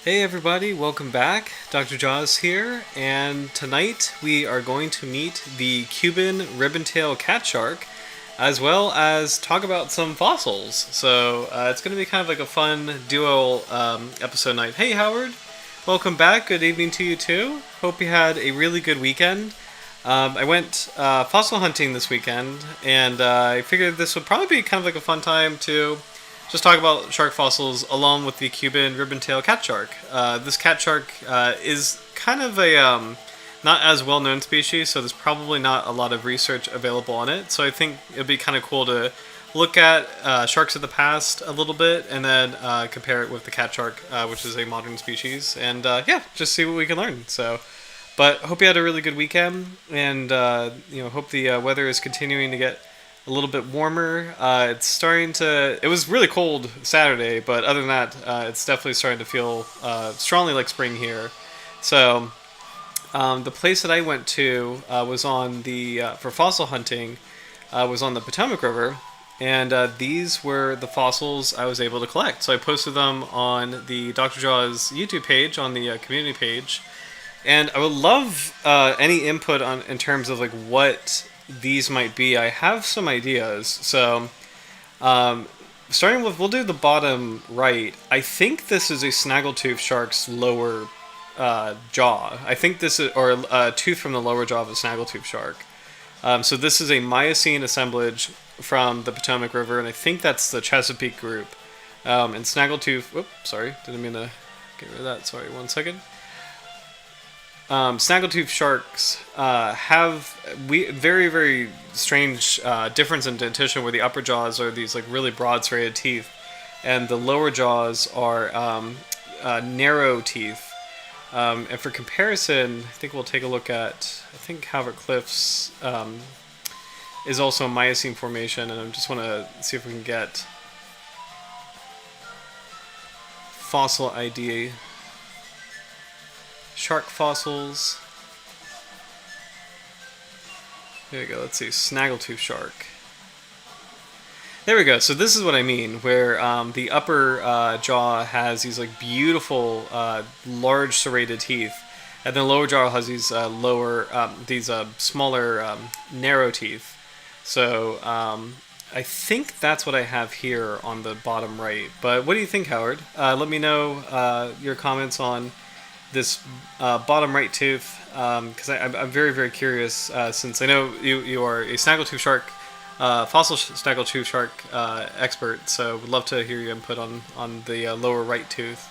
Hey everybody, welcome back. Dr. Jaws here, and tonight we are going to meet the Cuban Ribbontail Catshark, as well as talk about some fossils. So it's going to be kind of like a fun duo episode night. Hey Howard, welcome back. Good evening to you too. Hope you had a really good weekend. I went fossil hunting this weekend, and I figured this would probably be kind of like a fun time to just talk about shark fossils along with the Cuban Ribbontail Catshark. This catshark is kind of a not as well known species, so there's probably not a lot of research available on it. So I think it'd be kind of cool to look at sharks of the past a little bit and then compare it with the catshark, which is a modern species, and yeah, just see what we can learn. So. But hope you had a really good weekend, and hope the weather is continuing to get a little bit warmer. It's starting to. It was really cold Saturday, but other than that, it's definitely starting to feel strongly like spring here. So the place that I went to was on the for fossil hunting was on the Potomac River, and these were the fossils I was able to collect. So I posted them on the Dr. Jaws YouTube page, on the community page. And I would love any input on in terms of like what these might be. I have some ideas. So, starting with, we'll do the bottom right. I think this is a snaggletooth shark's lower jaw. I think this is, or a tooth from the lower jaw of a snaggletooth shark. So this is a Miocene assemblage from the Potomac River, and I think that's the Chesapeake group. And snaggletooth. Whoops, sorry, didn't mean to get rid of that. Sorry, 1 second. Snaggletooth sharks have very, very strange difference in dentition, where the upper jaws are these like really broad serrated teeth, and the lower jaws are narrow teeth. And for comparison, I think we'll take a look at, I think Havert Cliffs is also a Miocene formation, and I just want to see if we can get fossil ID. Shark fossils. There we go. Let's see. Snaggletooth shark. There we go. So this is what I mean, where the upper jaw has these like beautiful, large serrated teeth, and the lower jaw has these smaller, narrow teeth. So I think that's what I have here on the bottom right. But what do you think, Howard? Let me know your comments on this bottom right tooth, because I'm very, very curious, since I know you are a snaggletooth shark, fossil snaggletooth shark expert, so would love to hear your input on the lower right tooth.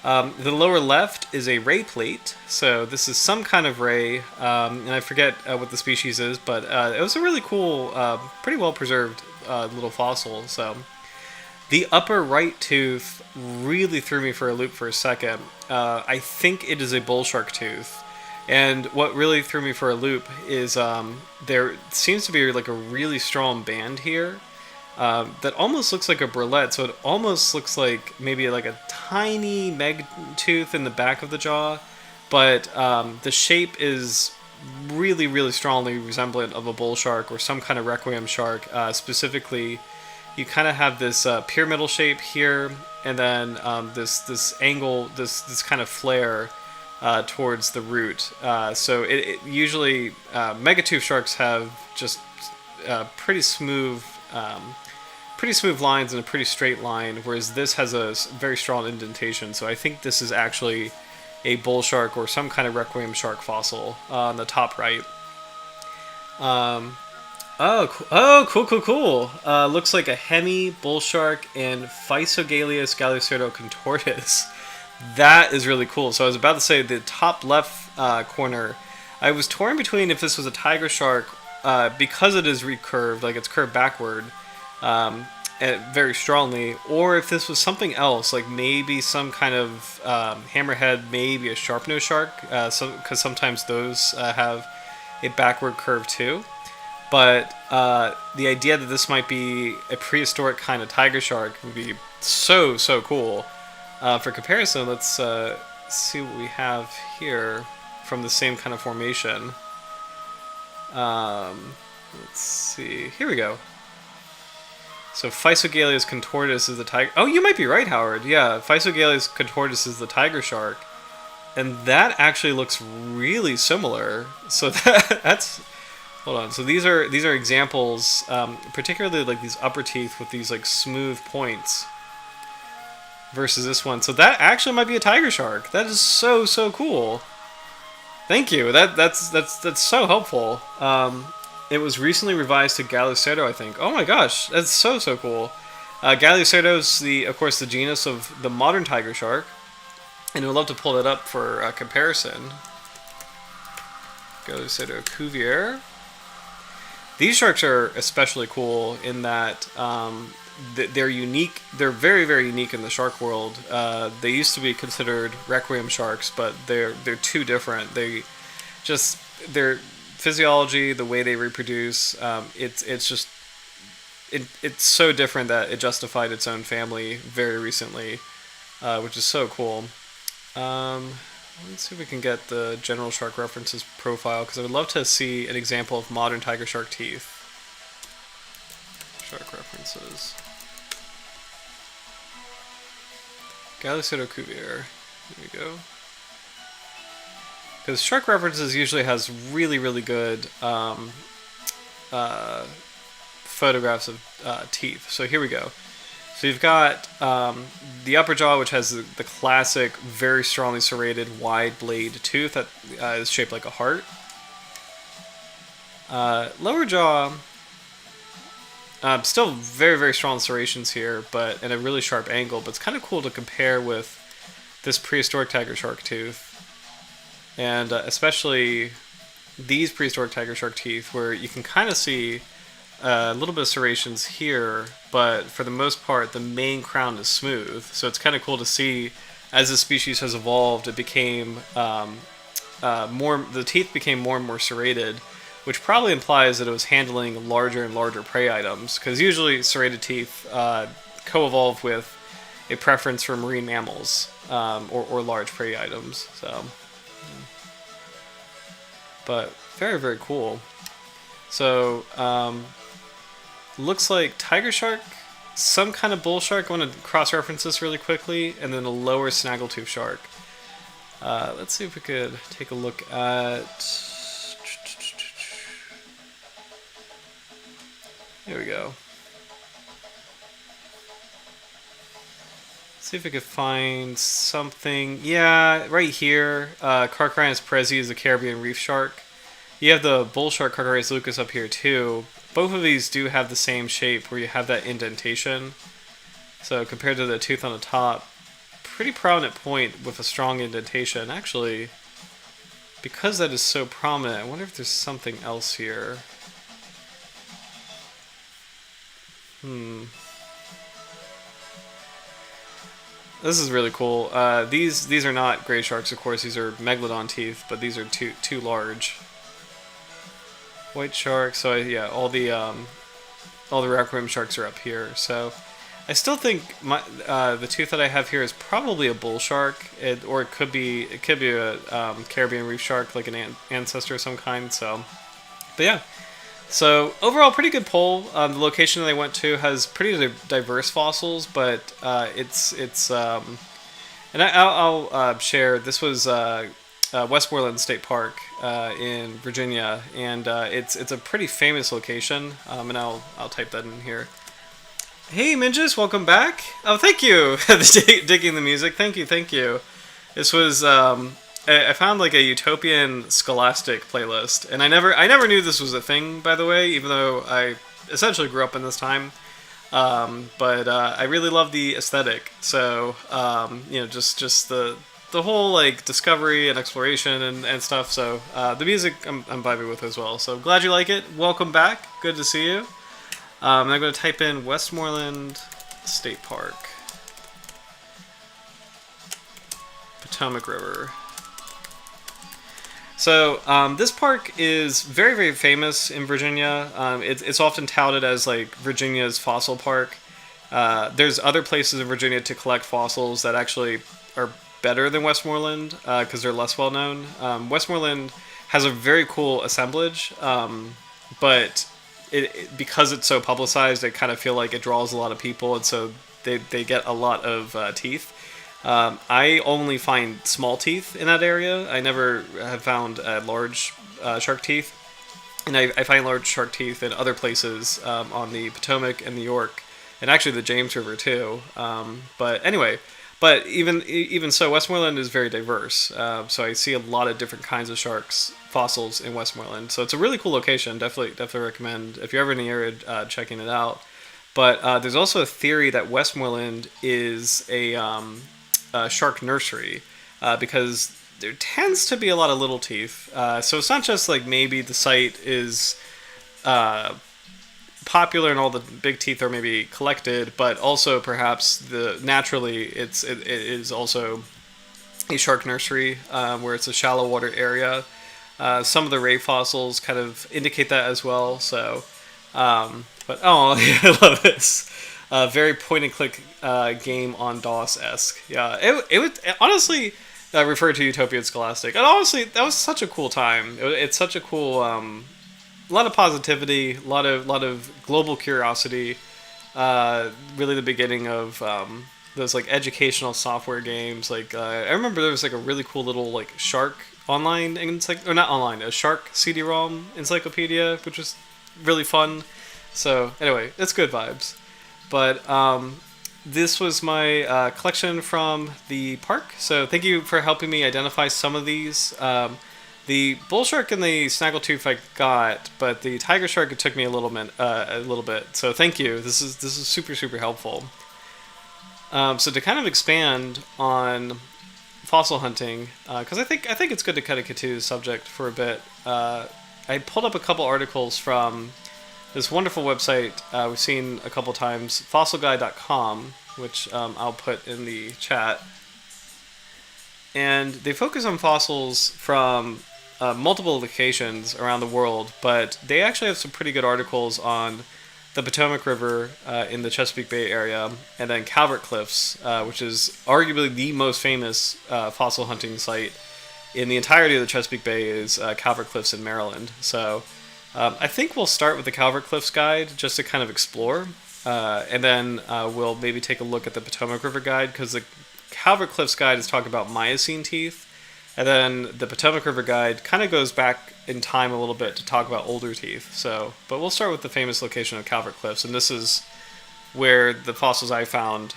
The lower left is a ray plate, so this is some kind of ray, and I forget what the species is, but it was a really cool, pretty well preserved little fossil. So the upper right tooth really threw me for a loop for a second. I think it is a bull shark tooth. And what really threw me for a loop is there seems to be like a really strong band here that almost looks like a brulette. So it almost looks like maybe like a tiny meg tooth in the back of the jaw. But the shape is really, really strongly resemblant of a bull shark or some kind of requiem shark. Specifically, you kind of have this pyramidal shape here, and then this angle, this kind of flare towards the root. So it usually megatooth sharks have just pretty smooth lines and a pretty straight line, whereas this has a very strong indentation. So I think this is actually a bull shark or some kind of requiem shark fossil on the top right. Cool. Looks like a Hemi, bull shark, and Physogalius gallicerdo-contortus. That is really cool. So I was about to say the top left corner, I was torn between if this was a tiger shark, because it is recurved, like it's curved backward, very strongly, or if this was something else, like maybe some kind of hammerhead, maybe a sharp-nosed shark, because sometimes those have a backward curve too. But the idea that this might be a prehistoric kind of tiger shark would be so cool. For comparison, let's see what we have here from the same kind of formation. Let's see. Here we go. So Physogaleus contortus is the tiger. Oh, you might be right, Howard. Yeah, Physogaleus contortus is the tiger shark, and that actually looks really similar. So that's hold on. So these are examples, particularly like these upper teeth with these like smooth points, versus this one. So that actually might be a tiger shark. That is so cool. Thank you. That's so helpful. It was recently revised to Gallicerdo, I think. Oh my gosh, that's so cool. Gallicerdo is of course, the genus of the modern tiger shark, and I would love to pull that up for comparison. Gallicerdo cuvier. These sharks are especially cool in that they're unique. They're very unique in the shark world. They used to be considered requiem sharks, but they're too different. Their physiology, the way they reproduce, it's so different that it justified its own family very recently, which is so cool. Let's see if we can get the general shark references profile, because I would love to see an example of modern tiger shark teeth. Shark references. Gallicerdo cuvier. There we go. Because Shark References usually has really good photographs of teeth. So here we go. So you've got the upper jaw, which has the classic, very strongly serrated, wide blade tooth that is shaped like a heart. Lower jaw, still very strong serrations here, but at a really sharp angle. But it's kind of cool to compare with this prehistoric tiger shark tooth. And especially these prehistoric tiger shark teeth, where you can kind of see a little bit of serrations here, but for the most part, the main crown is smooth. So it's kind of cool to see, as the species has evolved, it became the teeth became more and more serrated, which probably implies that it was handling larger and larger prey items, because usually serrated teeth co-evolve with a preference for marine mammals or large prey items. So. But very cool. So looks like tiger shark, some kind of bull shark. I want to cross-reference this really quickly, and then a lower snaggletooth shark. Let's see if we could take a look at. There we go. See if we could find something. Yeah, right here. Carcharodontis perezi is the Caribbean reef shark. You have the bull shark Carcharodontis lucus up here too. Both of these do have the same shape where you have that indentation. So compared to the tooth on the top, pretty prominent point with a strong indentation. Actually, because that is so prominent, I wonder if there's something else here. This is really cool. These are not gray sharks, of course. These are megalodon teeth, but these are too large. White shark. So yeah, all the requiem sharks are up here. So I still think the tooth that I have here is probably a bull shark, or it could be a Caribbean reef shark, like an ancestor of some kind. So, but yeah. So overall, pretty good poll. The location that I went to has pretty diverse fossils, but and I'll share. This was Westmoreland State Park in Virginia, and it's a pretty famous location. And I'll type that in here. Hey Mingus, welcome back. Oh, thank you. Digging the music. Thank you. This was I found like a utopian scholastic playlist, and I never knew this was a thing, by the way, even though I essentially grew up in this time. But I really love the aesthetic. So just the whole like discovery and exploration and stuff. So the music I'm vibing with as well. So glad you like it. Welcome back. Good to see you. I'm going to type in Westmoreland State Park, Potomac River. So this park is very famous in Virginia. It's often touted as like Virginia's fossil park. There's other places in Virginia to collect fossils that actually are better than Westmoreland because they're less well known. Westmoreland has a very cool assemblage, but because it's so publicized, I kind of feel like it draws a lot of people, and so they get a lot of teeth. I only find small teeth in that area. I never have found large shark teeth, and I find large shark teeth in other places on the Potomac and the York, and actually the James River too. But anyway, but even so, Westmoreland is very diverse. So I see a lot of different kinds of sharks fossils in Westmoreland. So it's a really cool location. Definitely recommend if you're ever in the area checking it out. But there's also a theory that Westmoreland is a shark nursery because there tends to be a lot of little teeth. So it's not just like maybe the site is popular and all the big teeth are maybe collected, but also perhaps naturally it is also a shark nursery where it's a shallow water area. Some of the ray fossils kind of indicate that as well. So, but I love this. Very point and click game on DOS-esque. Yeah, it was honestly referred to Utopia and Scholastic, and honestly that was such a cool time. It's such a cool, a lot of positivity, a lot of global curiosity. Really, the beginning of those like educational software games. Like I remember there was like a really cool little like shark online or not online, a shark CD-ROM encyclopedia, which was really fun. So anyway, it's good vibes. But this was my collection from the park. So thank you for helping me identify some of these. The bull shark and the snaggletooth I got, but the tiger shark it took me a little bit. So thank you. This is super helpful. So to kind of expand on fossil hunting, because I think it's good to kind of continue the subject for a bit. I pulled up a couple articles from this wonderful website we've seen a couple times, fossilguy.com, which I'll put in the chat. And they focus on fossils from multiple locations around the world, but they actually have some pretty good articles on the Potomac River in the Chesapeake Bay area, and then Calvert Cliffs, which is arguably the most famous fossil hunting site in the entirety of the Chesapeake Bay is Calvert Cliffs in Maryland. So I think we'll start with the Calvert Cliffs guide just to kind of explore, and then we'll maybe take a look at the Potomac River guide, because the Calvert Cliffs guide is talking about Miocene teeth, and then the Potomac River guide kind of goes back in time a little bit to talk about older teeth. So, but we'll start with the famous location of Calvert Cliffs, and this is where the fossils I found.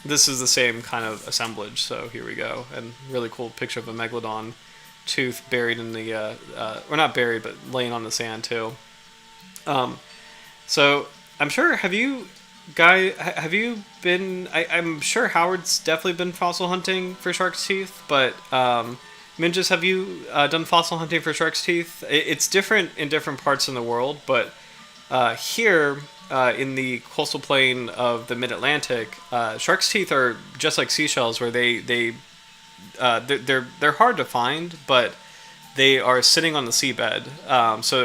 This is the same kind of assemblage. So here we go, and really cool picture of a megalodon tooth buried in the, or not buried, but laying on the sand too. So I'm sure, have you been, I'm sure Howard's definitely been fossil hunting for shark's teeth, but Minjas, have you done fossil hunting for shark's teeth? It's different in different parts in the world, but here in the coastal plain of the mid-Atlantic, shark's teeth are just like seashells, where they're hard to find, but they are sitting on the seabed,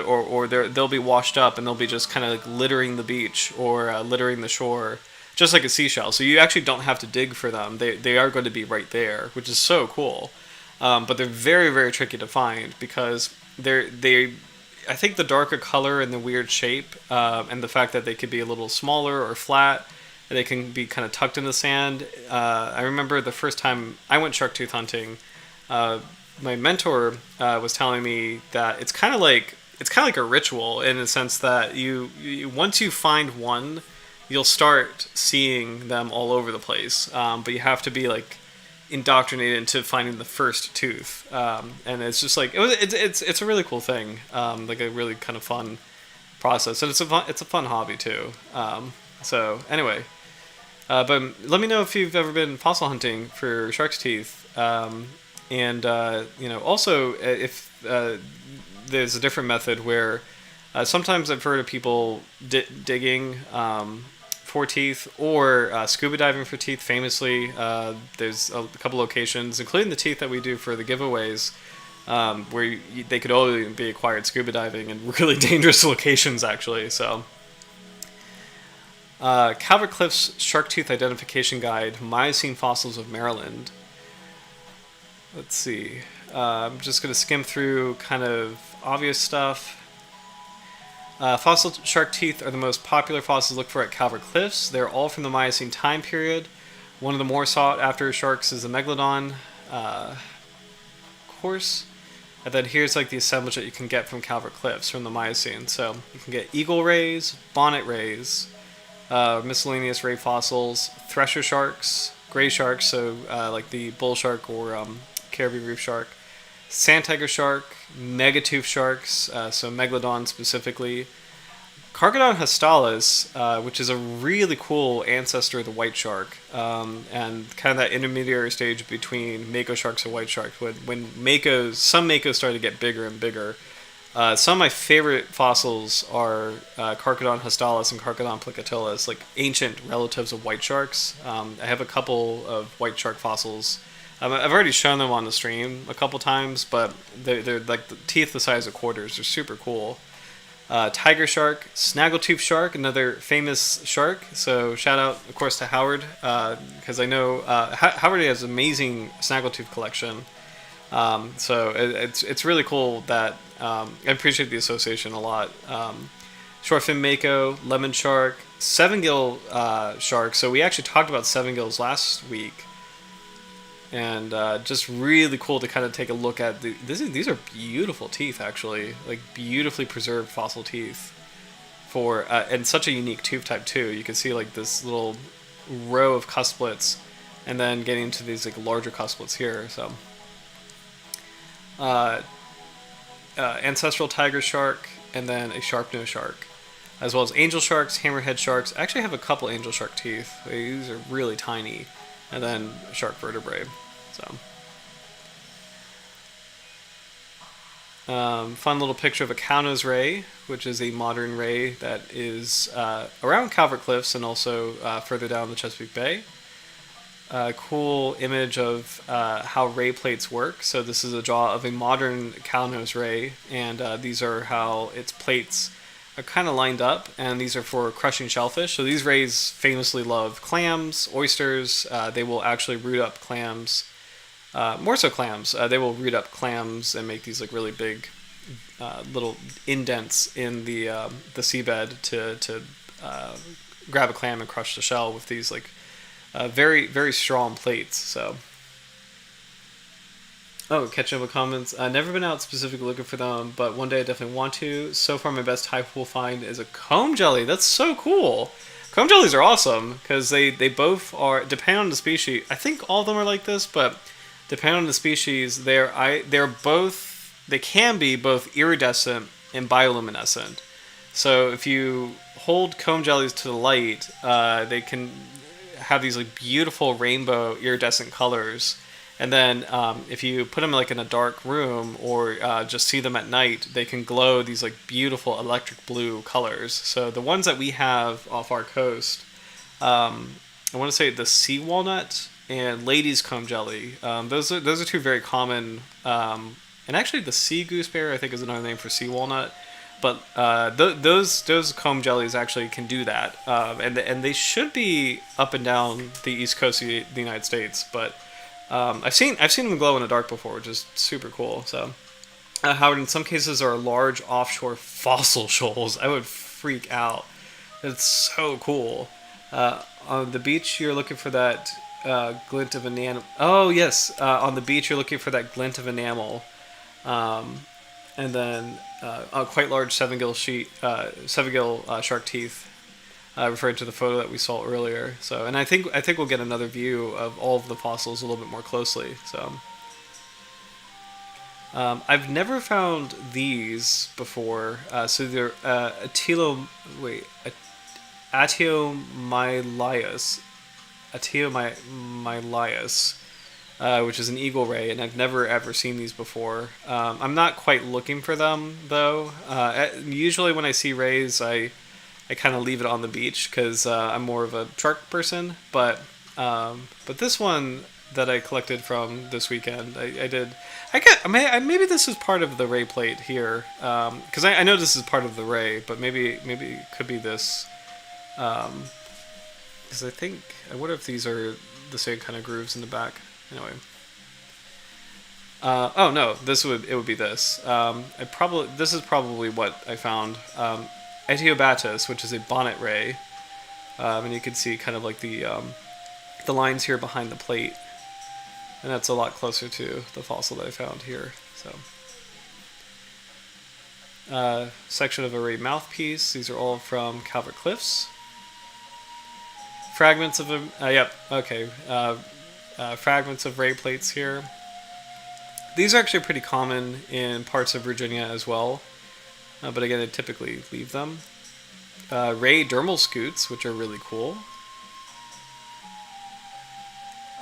or they'll be washed up and they'll be just kind of like littering the beach or littering the shore, just like a seashell. So you actually don't have to dig for them; they are going to be right there, which is so cool. But they're very tricky to find because I think the darker color and the weird shape, and the fact that they could be a little smaller or flat, they can be kind of tucked in the sand. I remember the first time I went shark tooth hunting. My mentor was telling me that it's kind of like a ritual, in the sense that you once you find one, you'll start seeing them all over the place. But you have to be like indoctrinated into finding the first tooth, and it's just like it's a really cool thing, like a really kind of fun process, and it's a fun hobby too. So anyway, but let me know if you've ever been fossil hunting for shark's teeth. And also if there's a different method where sometimes I've heard of people digging for teeth, or scuba diving for teeth. Famously, there's a couple locations, including the teeth that we do for the giveaways, where they could only be acquired scuba diving in really dangerous locations, actually. So Calvert Cliffs Shark Tooth Identification Guide, Miocene Fossils of Maryland. Let's see. I'm just going to skim through kind of obvious stuff. Fossil shark teeth are the most popular fossils to look for at Calvert Cliffs. They're all from the Miocene time period. One of the more sought after sharks is the Megalodon, of course. And then here's like the assemblage that you can get from Calvert Cliffs from the Miocene. So you can get eagle rays, bonnet rays, miscellaneous ray fossils, thresher sharks, gray sharks, so like the bull shark or Caribbean reef shark, sand tiger shark, megatooth sharks, so megalodon specifically, Carcharodon hastalis, which is a really cool ancestor of the white shark, and kind of that intermediary stage between mako sharks and white sharks. When some makos started to get bigger and bigger. Some of my favorite fossils are Carcharodon hastalis and Carcharodon plicatilis, like ancient relatives of white sharks. I have a couple of white shark fossils. I've already shown them on the stream a couple times, but they're like the teeth the size of quarters. They're super cool. Tiger shark, snaggletooth shark, another famous shark. So shout out, of course, to Howard, because I know Howard has an amazing snaggletooth collection. So it's really cool that I appreciate the association a lot. Shortfin mako, lemon shark, seven gill shark. So we actually talked about seven gills last week. And just really cool to kind of take a look at. These are beautiful teeth, actually, like beautifully preserved fossil teeth, for and such a unique tooth type too. You can see like this little row of cusplets, and then getting into these like larger cusplets here. So, ancestral tiger shark, and then a sharp-nosed shark, as well as angel sharks, hammerhead sharks. I actually have a couple angel shark teeth. These are really tiny. And then shark vertebrae. So, fun little picture of a cow-nose ray, which is a modern ray that is around Calvert Cliffs and also further down the Chesapeake Bay. Cool image of how ray plates work. So this is a jaw of a modern cow-nose ray, and these are how its plates are kind of lined up, and these are for crushing shellfish. So these rays famously love clams, oysters. They will actually root up clams, more so clams. They will root up clams and make these like really big little indents in the seabed to grab a clam and crush the shell with these like very, very strong plates. So. Oh, catching up with comments. I've never been out specifically looking for them, but one day I definitely want to. So far, my best type we'll find is a comb jelly. That's so cool. Comb jellies are awesome because they both are, depending on the species. I think all of them are like this, but depending on the species, they can be both iridescent and bioluminescent. So if you hold comb jellies to the light, they can have these like beautiful rainbow iridescent colors. And then if you put them like in a dark room or just see them at night, they can glow these like beautiful electric blue colors. So the ones that we have off our coast, I want to say the sea walnut and ladies comb jelly. Those are two very common. And actually the sea gooseberry I think is another name for sea walnut. But those comb jellies actually can do that, and they should be up and down the east coast of the United States, but. I've seen them glow in the dark before, which is super cool. So, Howard, in some cases are large offshore fossil shoals. I would freak out. It's so cool. On the beach, you're looking for that glint of enamel. Oh yes, on the beach you're looking for that glint of enamel, and then a quite large seven gill shark teeth. Referred to the photo that we saw earlier. So, and I think we'll get another view of all of the fossils a little bit more closely. So, I've never found these before. So they're Atiomylius, which is an eagle ray, and I've never ever seen these before. I'm not quite looking for them though. Usually when I see rays, I kind of leave it on the beach because I'm more of a shark person. But this one that I collected from this weekend, maybe this is part of the ray plate here because I know this is part of the ray, but maybe it could be this because I wonder if these are the same kind of grooves in the back. Anyway. Oh no, it would be this. This is probably what I found. Etiobatus, which is a bonnet ray, and you can see kind of like the lines here behind the plate, and that's a lot closer to the fossil that I found here. So, section of a ray mouthpiece. These are all from Calvert Cliffs. Fragments of fragments of ray plates here. These are actually pretty common in parts of Virginia as well, but again, I typically leave them. Ray dermal scutes, which are really cool.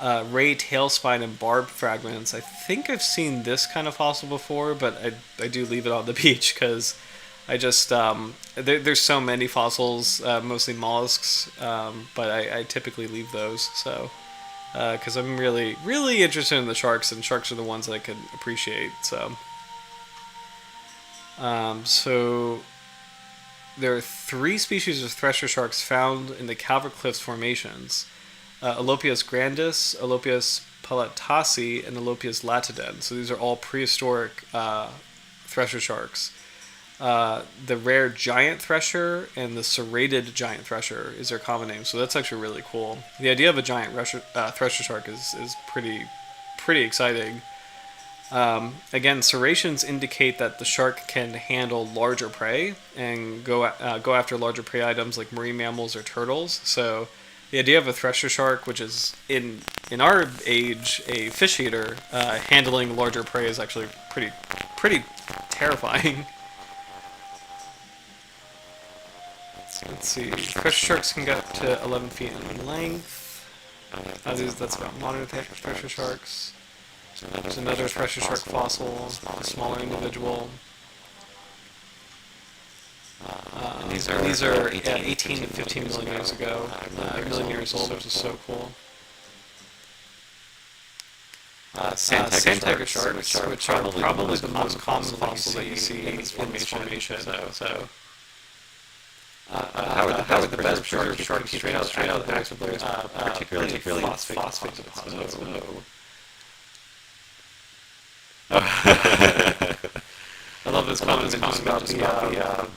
Ray tailspine and barb fragments. I think I've seen this kind of fossil before, but I do leave it on the beach because I just there's so many fossils, mostly mollusks, but I typically leave those. So because I'm really interested in the sharks, and sharks are the ones that I can appreciate. So so there are 3 species of thresher sharks found in the Calvert Cliffs formations. Alopius grandis, Alopius palatasi, and Alopius latidens. So these are all prehistoric thresher sharks. The rare giant thresher and the serrated giant thresher is their common name. So that's actually really cool. The idea of a giant thresher shark is pretty exciting. Again, serrations indicate that the shark can handle larger prey and go after larger prey items like marine mammals or turtles. So the idea of a thresher shark, which is in our age a fish eater, handling larger prey is actually pretty terrifying. Let's see. Thresher sharks can get up to 11 feet in length. That's about modern thresher sharks. There's another thresher shark fossil, a smaller individual. These are 18 to 15 million years ago, a million years old, which is so cool. Sand tiger sharks, which are probably the most common fossil that you see in this formation. So how are the best sharks straight out of the ice with those particularly phosphate deposits? I love this comment about the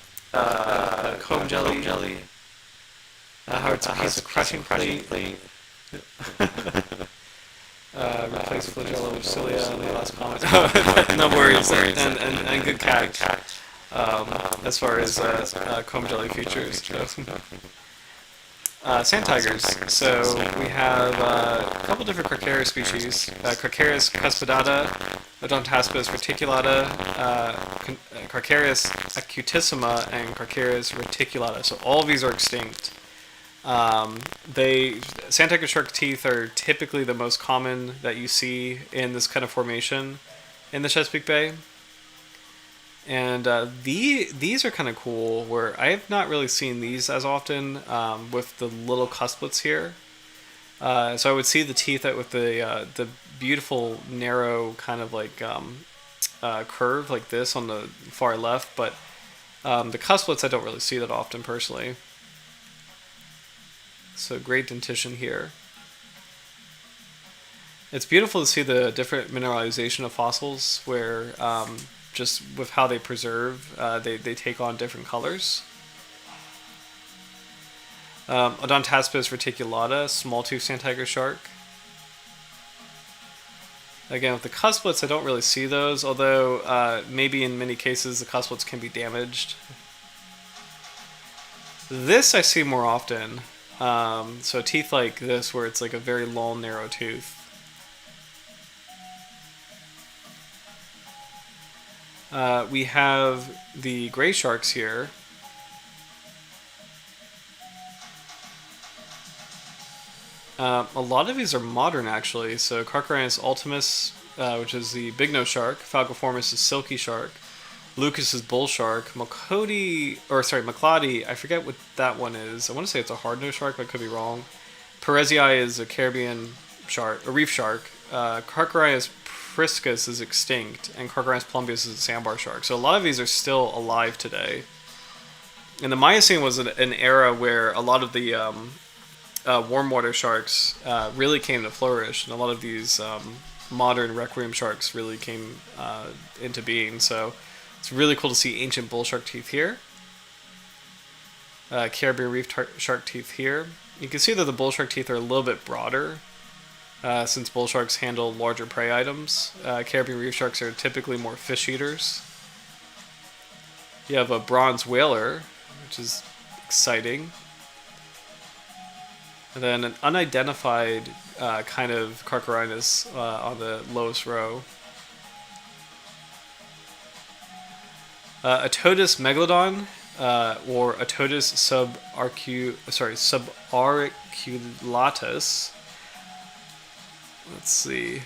comb jelly. How it's a piece of crushing plate. Replace flagella with cilia in the last comment. No worries, and good catch. As far as comb jelly features go. Sand tigers. So we have a couple different Carcharis species. Carcharis cuspidata, Odontaspis reticulata, Carcharis acutissima, and Carcharis reticulata. So all of these are extinct. Sand tiger shark teeth are typically the most common that you see in this kind of formation in the Chesapeake Bay. And these are kind of cool, where I have not really seen these as often with the little cusplets here. So I would see the teeth out with the beautiful narrow kind of like curve like this on the far left, but the cusplets I don't really see that often personally. So great dentition here. It's beautiful to see the different mineralization of fossils where just with how they preserve, they take on different colors. Odontaspis reticulata, small tooth sand tiger shark. Again, with the cusplets, I don't really see those, although maybe in many cases the cusplets can be damaged. This I see more often. So teeth like this, where it's like a very long, narrow tooth. We have the gray sharks here. A lot of these are modern, actually. So Carcharanus ultimus, which is the big-nose shark. Falciformis is silky shark. Lucas is bull shark. Macladi, I forget what that one is. I want to say it's a hard-nosed shark, but I could be wrong. Perezii is a Caribbean shark, a reef shark. Carcharanus priscus is extinct, and Carcharanus plumbeus is a sandbar shark. So a lot of these are still alive today. And the Miocene was an era where a lot of the warm water sharks really came to flourish, and a lot of these modern requiem sharks really came into being. So it's really cool to see ancient bull shark teeth here. Caribbean reef shark teeth here. You can see that the bull shark teeth are a little bit broader, since bull sharks handle larger prey items. Caribbean reef sharks are typically more fish eaters. You have a bronze whaler, which is exciting. And then an unidentified kind of Carcharodontis on the lowest row. Atodus megalodon, or Atodus subauriculatus. Let's see.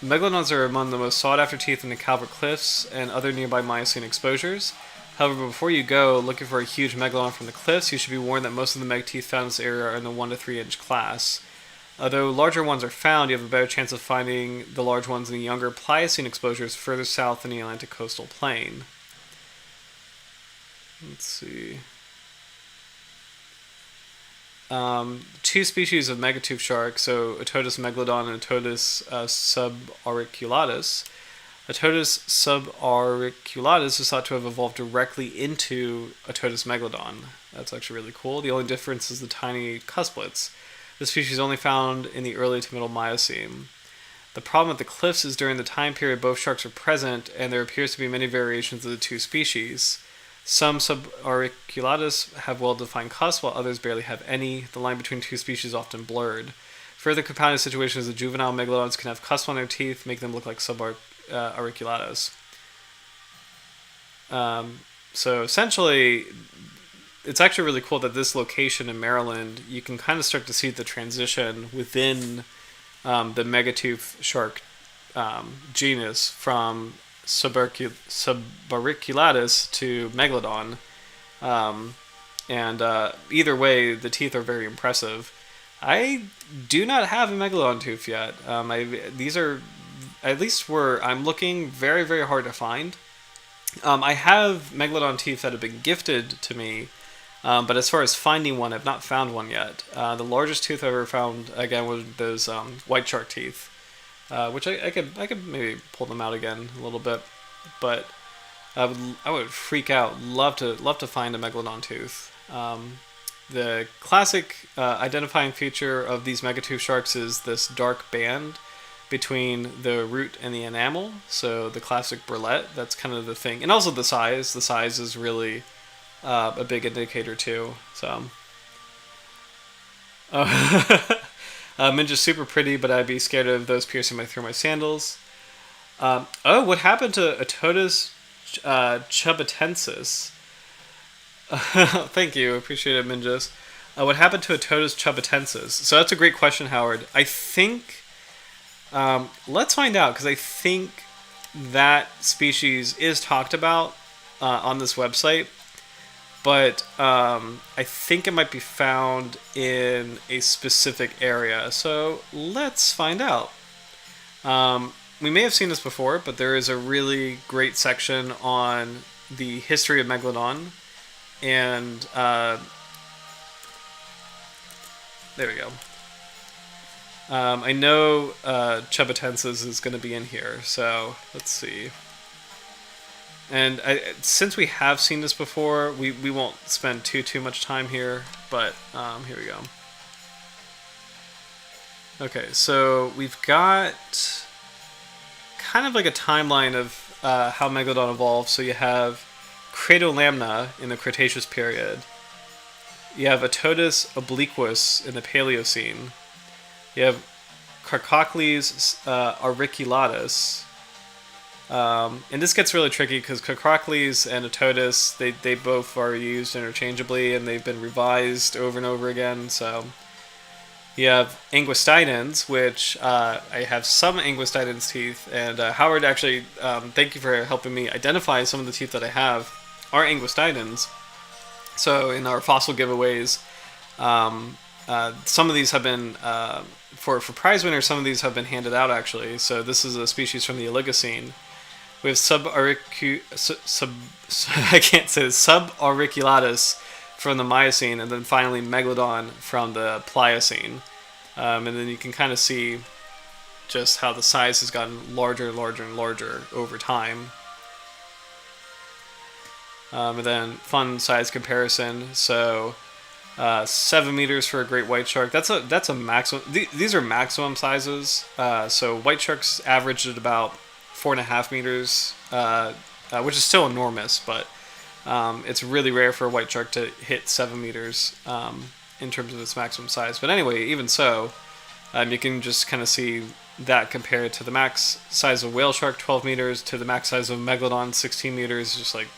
Megalodons are among the most sought-after teeth in the Calvert Cliffs and other nearby Miocene exposures. However, before you go looking for a huge megalodon from the cliffs, you should be warned that most of the meg teeth found in this area are in the 1 to 3 inch class. Although larger ones are found, you have a better chance of finding the large ones in the younger Pliocene exposures further south in the Atlantic coastal plain. Let's see. Two species of megatooth shark, so Atodus megalodon and Atodus subauriculatus. Atodus subauriculatus is thought to have evolved directly into Atodus megalodon. That's actually really cool. The only difference is the tiny cusplets. This species is only found in the early to middle Miocene. The problem with the cliffs is during the time period both sharks are present, and there appears to be many variations of the two species. Some subauriculatus have well-defined cusps, while others barely have any. The line between two species is often blurred. Further compounded situations, the juvenile megalodons can have cusps on their teeth, make them look like subauriculatus. So essentially, it's actually really cool that this location in Maryland, you can kind of start to see the transition within the megatooth shark genus from subauriculatus to megalodon. And either way, the teeth are very impressive. I do not have a megalodon tooth yet. These are, at least where I'm looking, very, very hard to find. I have megalodon teeth that have been gifted to me, but as far as finding one, I've not found one yet. The largest tooth I've ever found, again, was those white shark teeth, which I could maybe pull them out again a little bit, but I would freak out. Love to find a megalodon tooth. The classic identifying feature of these megatooth sharks is this dark band between the root and the enamel. So the classic burlette, that's kind of the thing. And also the size. The size is really a big indicator too. So Minja's super pretty, but I'd be scared of those piercing through my sandals. What happened to Atodus chubatensis? Thank you, appreciate it, Minjas. What happened to Atodus chubatensis? So that's a great question, Howard. I think, let's find out, because I think that species is talked about on this website, but I think it might be found in a specific area. So let's find out. We may have seen this before, but there is a really great section on the history of Megalodon. And there we go. I know Chubatensis is going to be in here, so let's see. And since we have seen this before, we won't spend too much time here, but here we go. Okay, so we've got kind of like a timeline of how Megalodon evolved. So you have Cradolamna in the Cretaceous period. You have Atodus obliquus in the Paleocene. You have Carchocles auriculatus. And this gets really tricky because Carchocles and Atodus, they both are used interchangeably and they've been revised over and over again. So you have Anguistidens, which I have some Anguistidens teeth, and Howard actually, thank you for helping me identify some of the teeth that I have are Anguistidens. So in our fossil giveaways, some of these have been, for prize winners, some of these have been handed out actually. So this is a species from the Oligocene. We have subauriculatus from the Miocene, and then finally Megalodon from the Pliocene. And then you can kind of see just how the size has gotten larger and larger and larger over time. And then fun size comparison. So 7 meters for a great white shark. That's a maximum. These are maximum sizes. So white sharks averaged at about 4.5 meters, which is still enormous, but it's really rare for a white shark to hit 7 meters in terms of its maximum size. But anyway, even so, you can just kind of see that compared to the max size of whale shark, 12 meters, to the max size of megalodon, 16 meters. Just like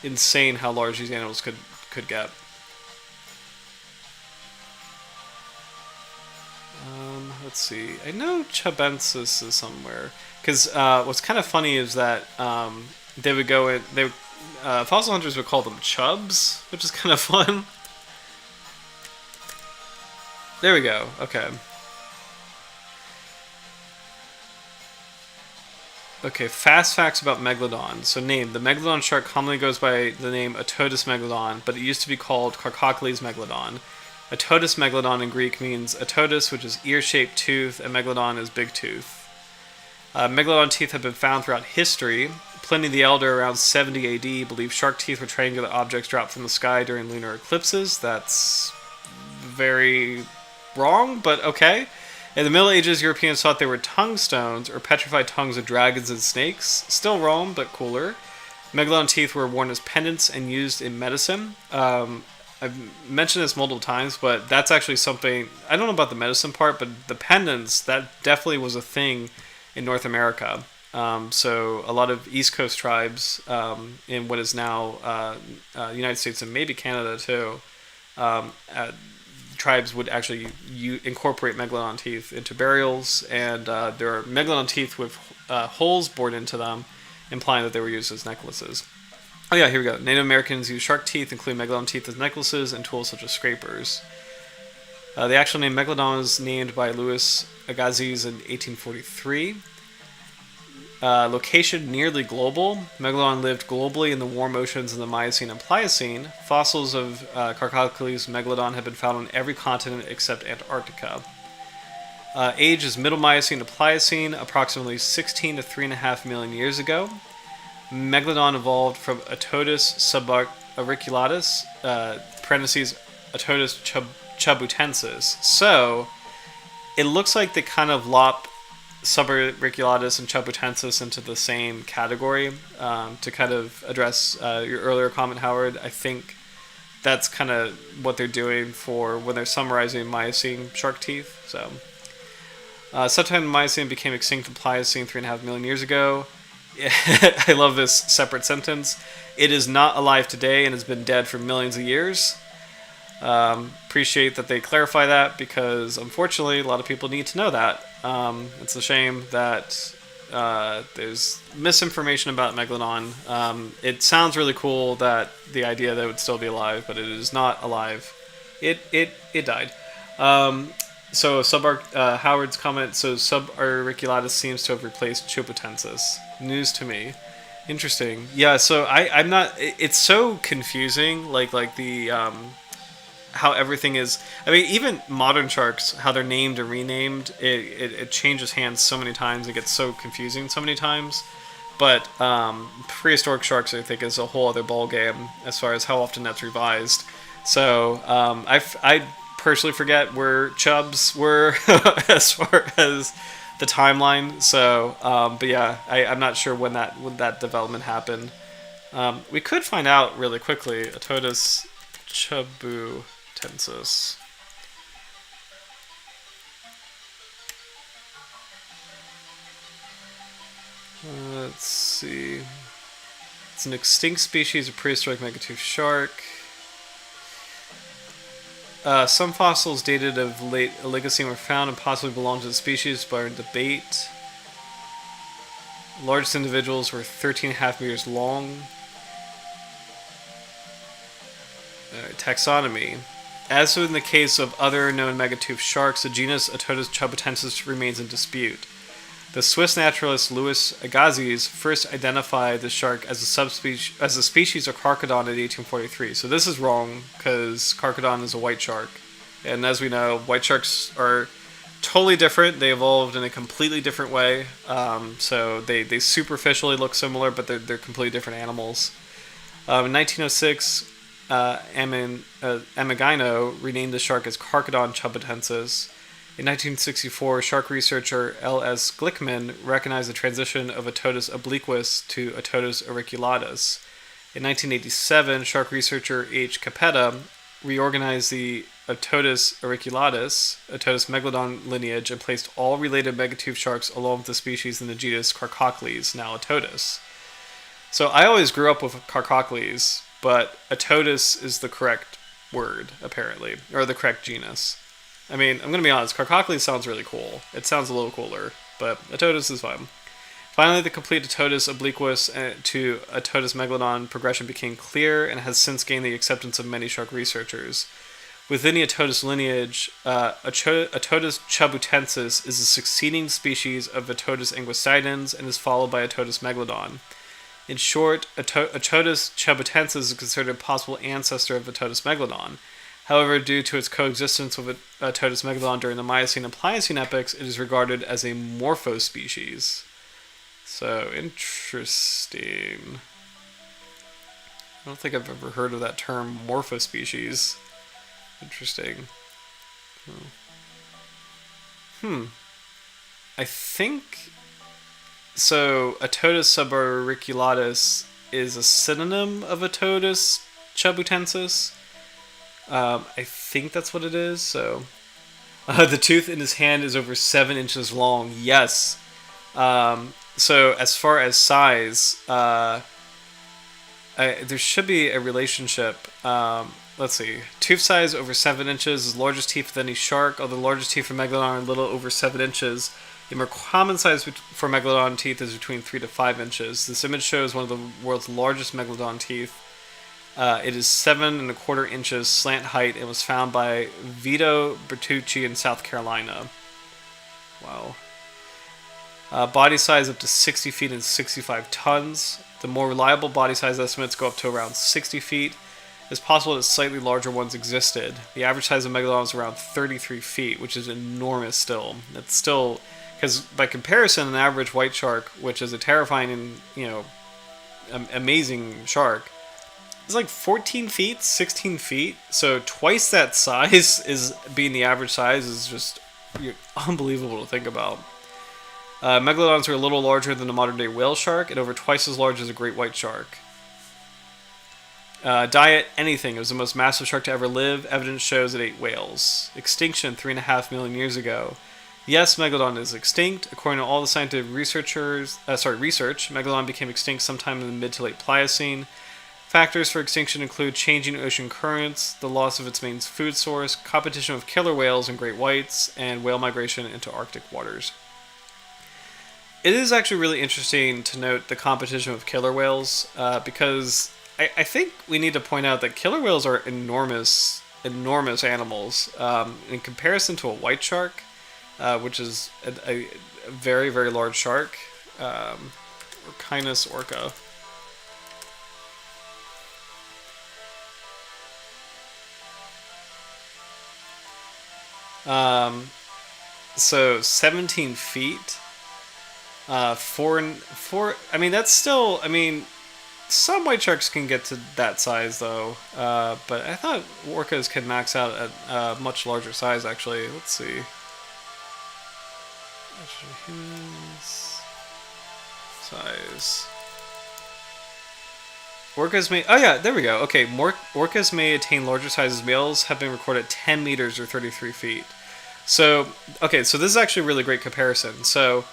insane how large these animals could get. Let's see. I know Chubensis is somewhere. Because what's kind of funny is that they would go in. Fossil hunters would call them chubs, which is kind of fun. There we go. Okay. Okay, fast facts about Megalodon. So name. The Megalodon shark commonly goes by the name Otodus megalodon, but it used to be called Carcocles megalodon. Otodus megalodon in Greek means otodus, which is ear-shaped tooth, and megalodon is big tooth. Megalodon teeth have been found throughout history. Pliny the Elder, around 70 AD, believed shark teeth were triangular objects dropped from the sky during lunar eclipses. That's very wrong, but okay. In the Middle Ages, Europeans thought they were tongue stones or petrified tongues of dragons and snakes. Still wrong, but cooler. Megalodon teeth were worn as pendants and used in medicine. I've mentioned this multiple times, but that's actually something, I don't know about the medicine part, but the pendants, that definitely was a thing in North America. So a lot of East Coast tribes in what is now United States and maybe Canada too, tribes would actually incorporate megalodon teeth into burials, and there are megalodon teeth with holes bored into them, implying that they were used as necklaces. Oh yeah, here we go. Native Americans use shark teeth, including megalodon teeth, as necklaces and tools such as scrapers. The actual name Megalodon was named by Louis Agassiz in 1843. Location nearly global. Megalodon lived globally in the warm oceans of the Miocene and Pliocene. Fossils of Carcocles megalodon have been found on every continent except Antarctica. Age is Middle Miocene to Pliocene, approximately 16 to 3.5 million years ago. Megalodon evolved from Otodus subauriculatus, parentheses, Otodus chabutensis. So, it looks like they kind of lop subauriculatus and chabutensis into the same category. To kind of address your earlier comment, Howard, I think that's kind of what they're doing for when they're summarizing Miocene shark teeth. So, sometime the Miocene became extinct in Pliocene 3.5 million years ago. I love this separate sentence. It is not alive today and has been dead for millions of years. Appreciate that they clarify that, because unfortunately a lot of people need to know that. It's a shame that there's misinformation about Megalodon. It sounds really cool, that the idea that it would still be alive, but it is not alive. It died. So Howard's comment, so subauriculatus seems to have replaced Chupotensis. News to me. Interesting. Yeah, so I'm not, it's so confusing, like the how everything is. I mean, even modern sharks, how they're named or renamed, it changes hands so many times, it gets so confusing so many times. But prehistoric sharks, I think, is a whole other ballgame as far as how often that's revised. So I personally forget where chubs were as far as the timeline. So, but yeah, I'm not sure when that development happened. We could find out really quickly. Otodus chabutensis. Let's see. It's an extinct species of prehistoric megatooth shark. Some fossils dated of late Oligocene were found and possibly belong to the species, but are in debate. Largest individuals were 13.5 meters long. Taxonomy. As in the case of other known megatooth sharks, the genus Otodus chabutensis remains in dispute. The Swiss naturalist Louis Agassiz first identified the shark as a species of Carcharodon in 1843. So this is wrong, because Carcharodon is a white shark. And as we know, white sharks are totally different. They evolved in a completely different way. So they superficially look similar, but they're completely different animals. In 1906, Amagino renamed the shark as Carcharodon chubatensis. In 1964, shark researcher L.S. Glickman recognized the transition of Otodus obliquus to Otodus auriculatus. In 1987, shark researcher H. Capetta reorganized the Otodus auriculatus, Otodus megalodon lineage, and placed all related megatooth sharks along with the species in the genus Carcocles, now Otodus. So I always grew up with Carcocles, but Otodus is the correct word, apparently, or the correct genus. I mean, I'm going to be honest, Carcocles sounds really cool. It sounds a little cooler, but Otodus is fine. Finally, the complete Otodus obliquus to Otodus megalodon progression became clear and has since gained the acceptance of many shark researchers. Within the Otodus lineage, Otodus chubatensis is a succeeding species of Otodus anguicidens and is followed by Otodus megalodon. In short, Otodus chubatensis is considered a possible ancestor of Otodus megalodon. However, due to its coexistence with Otodus megalodon during the Miocene and Pliocene epochs, it is regarded as a morphospecies. So, interesting. I don't think I've ever heard of that term, morphospecies. Interesting. I think... So, Otodus subauriculatus is a synonym of Otodus chubatensis. I think that's what it is. So, the tooth in his hand is over 7 inches long. Yes. So, as far as size, there should be a relationship. Let's see. Tooth size over 7 inches is the largest teeth of any shark, although the largest teeth for megalodon are a little over 7 inches. The more common size for megalodon teeth is between 3 to 5 inches. This image shows one of the world's largest megalodon teeth. It is 7¼ inches slant height and was found by Vito Bertucci in South Carolina. Wow. Body size up to 60 feet and 65 tons. The more reliable body size estimates go up to around 60 feet. It's possible that slightly larger ones existed. The average size of megalodon is around 33 feet, which is enormous still. It's still... Because by comparison, an average white shark, which is a terrifying and, amazing shark, is like 14 feet, 16 feet. So twice that size is being the average size is just unbelievable to think about. Megalodons are a little larger than a modern-day whale shark and over twice as large as a great white shark. Diet, anything. It was the most massive shark to ever live. Evidence shows it ate whales. Extinction 3.5 million years ago. Yes, Megalodon is extinct. According to all the scientific research, Megalodon became extinct sometime in the mid to late Pliocene. Factors for extinction include changing ocean currents, the loss of its main food source, competition with killer whales and great whites, and whale migration into Arctic waters. It is actually really interesting to note the competition with killer whales, because I think we need to point out that killer whales are enormous animals. In comparison to a white shark, which is a very, very large shark, Orchinus orca. So 17 feet. Four. I mean, that's still. I mean, some white sharks can get to that size though. But I thought orcas can max out at a much larger size. Actually, let's see. Humans size. Orcas may... Oh yeah, there we go. Okay, orcas may attain larger sizes. Males have been recorded at 10 meters or 33 feet. So, okay, so this is actually a really great comparison. So,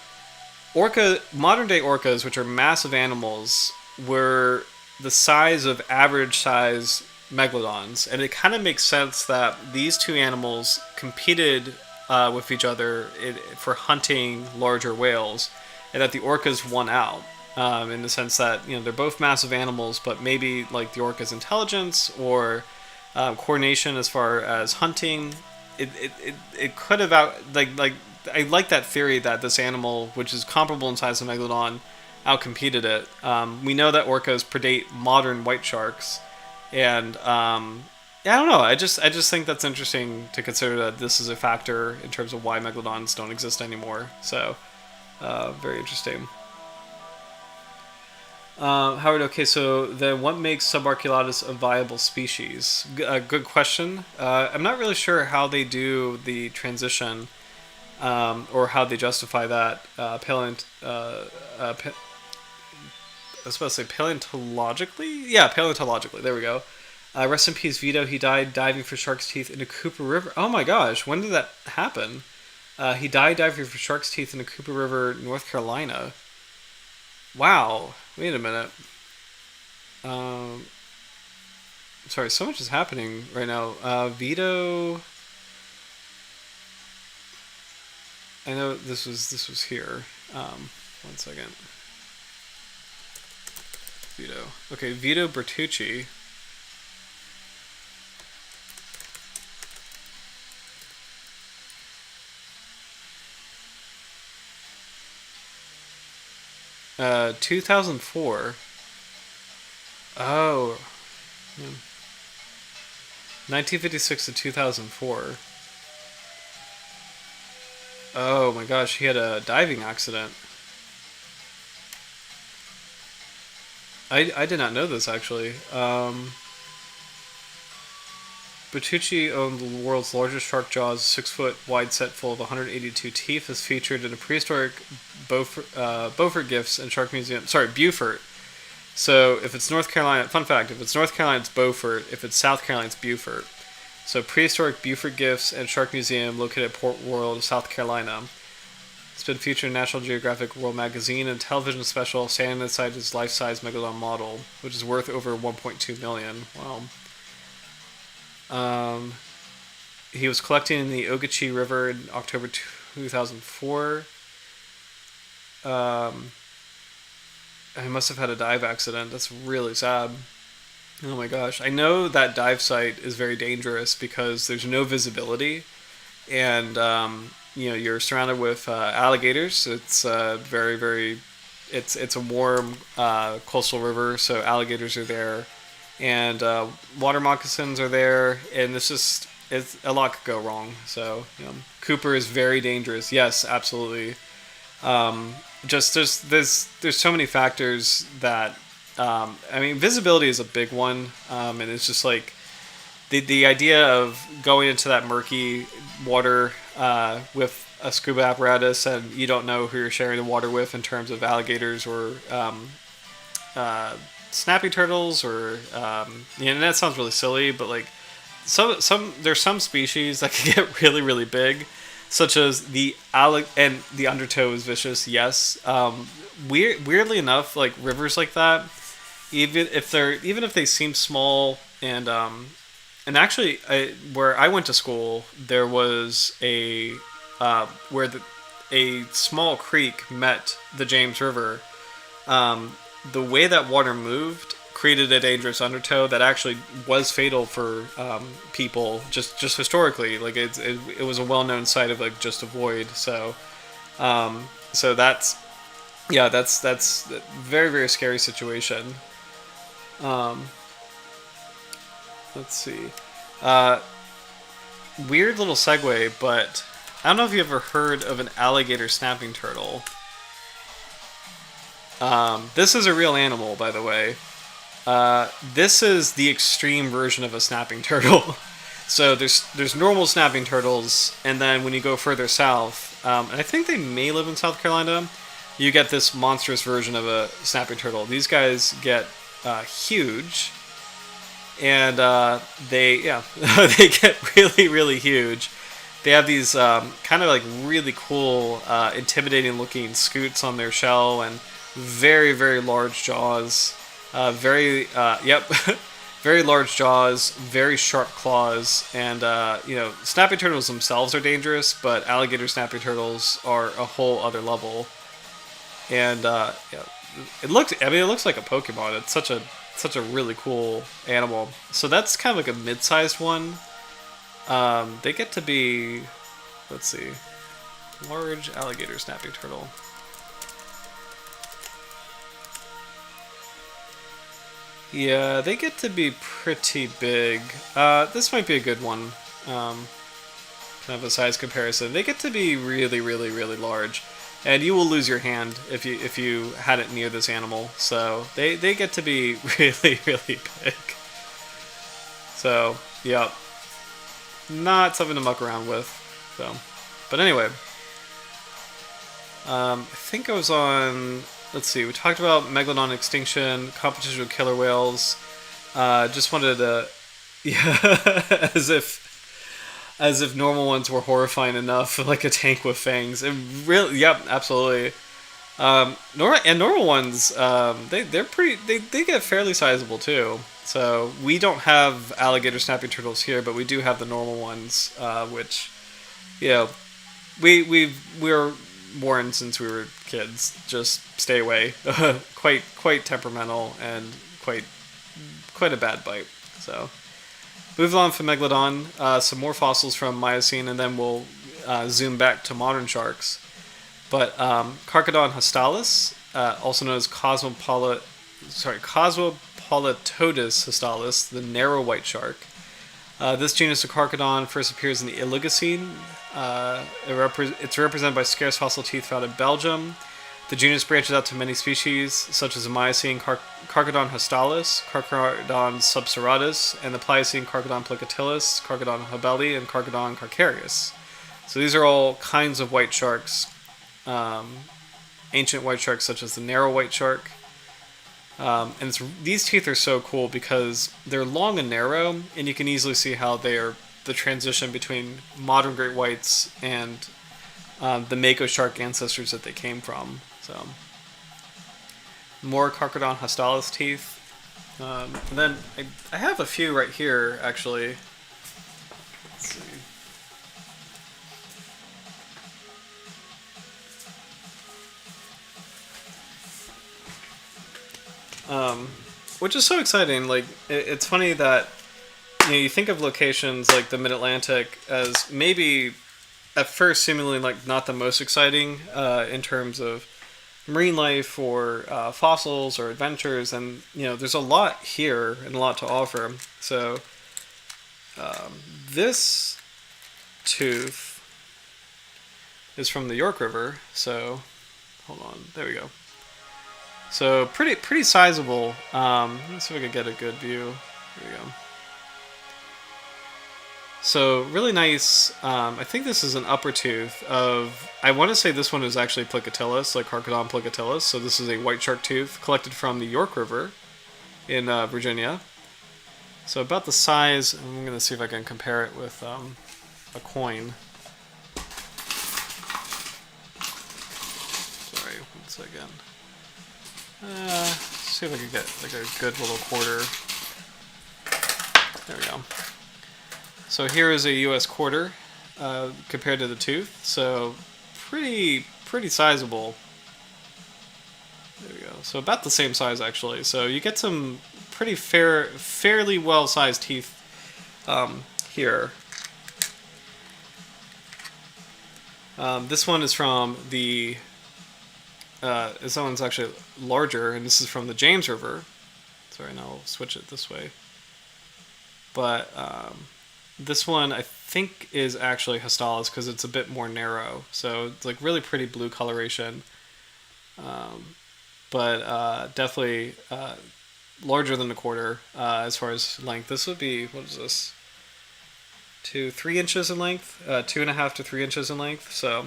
modern day orcas, which are massive animals, were the size of average size megalodons. And it kind of makes sense that these two animals competed with each other for hunting larger whales, and that the orcas won out in the sense that they're both massive animals, but maybe like the orca's intelligence or coordination as far as hunting, it could have I like that theory that this animal, which is comparable in size to megalodon, outcompeted it. We know that orcas predate modern white sharks, and yeah, I don't know. I just think that's interesting to consider that this is a factor in terms of why megalodons don't exist anymore. So, very interesting. Howard, okay, so then what makes Subarculotus a viable species? Good question. I'm not really sure how they do the transition, or how they justify that. I was supposed to say paleontologically? Yeah, paleontologically. There we go. Rest in peace, Vito. He died diving for shark's teeth in a Cooper River. Oh my gosh, when did that happen? He died diving for shark's teeth in a Cooper River, North Carolina. Wow. Wait a minute. Um, sorry, so much is happening right now. Vito. I know this was here. One second. Vito. Okay, Vito Bertucci. 2004. Oh, yeah. 1956 to 2004. Oh my gosh, he had a diving accident. I did not know this actually. Bertucci owned the world's largest shark jaws, 6-foot wide set full of 182 teeth, is featured in a prehistoric Beaufort Gifts and Shark Museum. Sorry, Beaufort. So if it's North Carolina, fun fact, if it's North Carolina, it's Beaufort. If it's South Carolina, it's Beaufort. So prehistoric Beaufort Gifts and Shark Museum located at Port Royal, South Carolina. It's been featured in National Geographic World Magazine and a television special standing inside its life-size megalodon model, which is worth over 1.2 million. Wow. He was collecting in the Ogeechee River in October 2004. He must have had a dive accident. That's really sad. Oh my gosh. I know that dive site is very dangerous because there's no visibility, and you're surrounded with alligators. It's it's a warm coastal river, so alligators are there, and water moccasins are there, and it's a lot could go wrong. So Cooper is very dangerous. Yes, absolutely. Just there's so many factors that visibility is a big one, and it's just like the idea of going into that murky water with a scuba apparatus, and you don't know who you're sharing the water with in terms of alligators or snapping turtles, or and that sounds really silly, but like there's some species that can get really really big, such as and the undertow is vicious. Yes, weirdly enough, like rivers like that, even if they seem small, and actually, where I went to school, there was a small creek met the James River. The way that water moved created a dangerous undertow that actually was fatal for people just historically. Like it was a well-known site of like just avoid. So that's a very very scary situation. Let's see. Weird little segue, but I don't know if you ever heard of an alligator snapping turtle. This is a real animal, by the way. This is the extreme version of a snapping turtle. So there's normal snapping turtles, and then when you go further south, and I think they may live in South Carolina, you get this monstrous version of a snapping turtle. These guys get huge, and they get really really huge. They have these kind of like really cool, intimidating looking scutes on their shell, and very very large jaws. Very large jaws, very sharp claws, and snapping turtles themselves are dangerous, but alligator snapping turtles are a whole other level. And it looks like a Pokemon. It's such a really cool animal. So that's kind of like a mid-sized one. They get to be, let's see, large alligator snapping turtle. Yeah, they get to be pretty big. This might be a good one. Kind of a size comparison. They get to be really, really, really large. and you will lose your hand if you had it near this animal. So they get to be really big. So yeah, not something to muck around with. So, but anyway, I think I was on. Let's see. We talked about megalodon extinction, competition with killer whales. Just wanted to, yeah, as if normal ones were horrifying enough, like a tank with fangs. And really, yep, absolutely. Normal ones, they're pretty. They get fairly sizable too. So we don't have alligator snapping turtles here, but we do have the normal ones, which, you know, we're warned since we were kids. Just stay away. quite temperamental and quite a bad bite. So move on from megalodon. Some more fossils from Miocene, and then we'll zoom back to modern sharks. But Carcharodon hastalis, also known as Cosmopolitodus hastalis, the narrow white shark. This genus of Carcharodon first appears in the Oligocene. It's represented by scarce fossil teeth found in Belgium. The genus branches out to many species, such as the Miocene Carcharodon hastalis, Carcharodon subseratus, and the Pliocene Carcharodon plicatilis, Carcharodon hobeli, and Carcharodon carcharius. So these are all kinds of white sharks, ancient white sharks such as the narrow white shark. And these teeth are so cool because they're long and narrow, and you can easily see how they are the transition between modern great whites and the mako shark ancestors that they came from. So more Carcharodon hastalis teeth. And then I have a few right here actually. Let's see. Which is so exciting. Like it's funny that you think of locations like the Mid-Atlantic as maybe at first seemingly like not the most exciting in terms of marine life or fossils or adventures, and there's a lot here and a lot to offer. So this tooth is from the York River. So hold on, there we go. So pretty sizable. Let's see if I can get a good view. Here we go. So really nice. I think this is an upper tooth of. I want to say this one is actually plicatilis, like Carcharodon plicatilis. So this is a white shark tooth collected from the York River in Virginia. So about the size. I'm going to see if I can compare it with a coin. Sorry, one second. See if I can get like a good little quarter. There we go. So here is a U.S. quarter compared to the tooth. So pretty sizable. There we go. So about the same size actually. So you get some pretty fairly well-sized teeth here. This one is from the. This one's actually larger, and this is from the James River. Sorry, now I'll switch it this way. But this one I think is actually hastalis because it's a bit more narrow. So it's like really pretty blue coloration. But definitely larger than a quarter as far as length. This would be, what is this? 3 inches in length? 2.5 to 3 inches in length. So.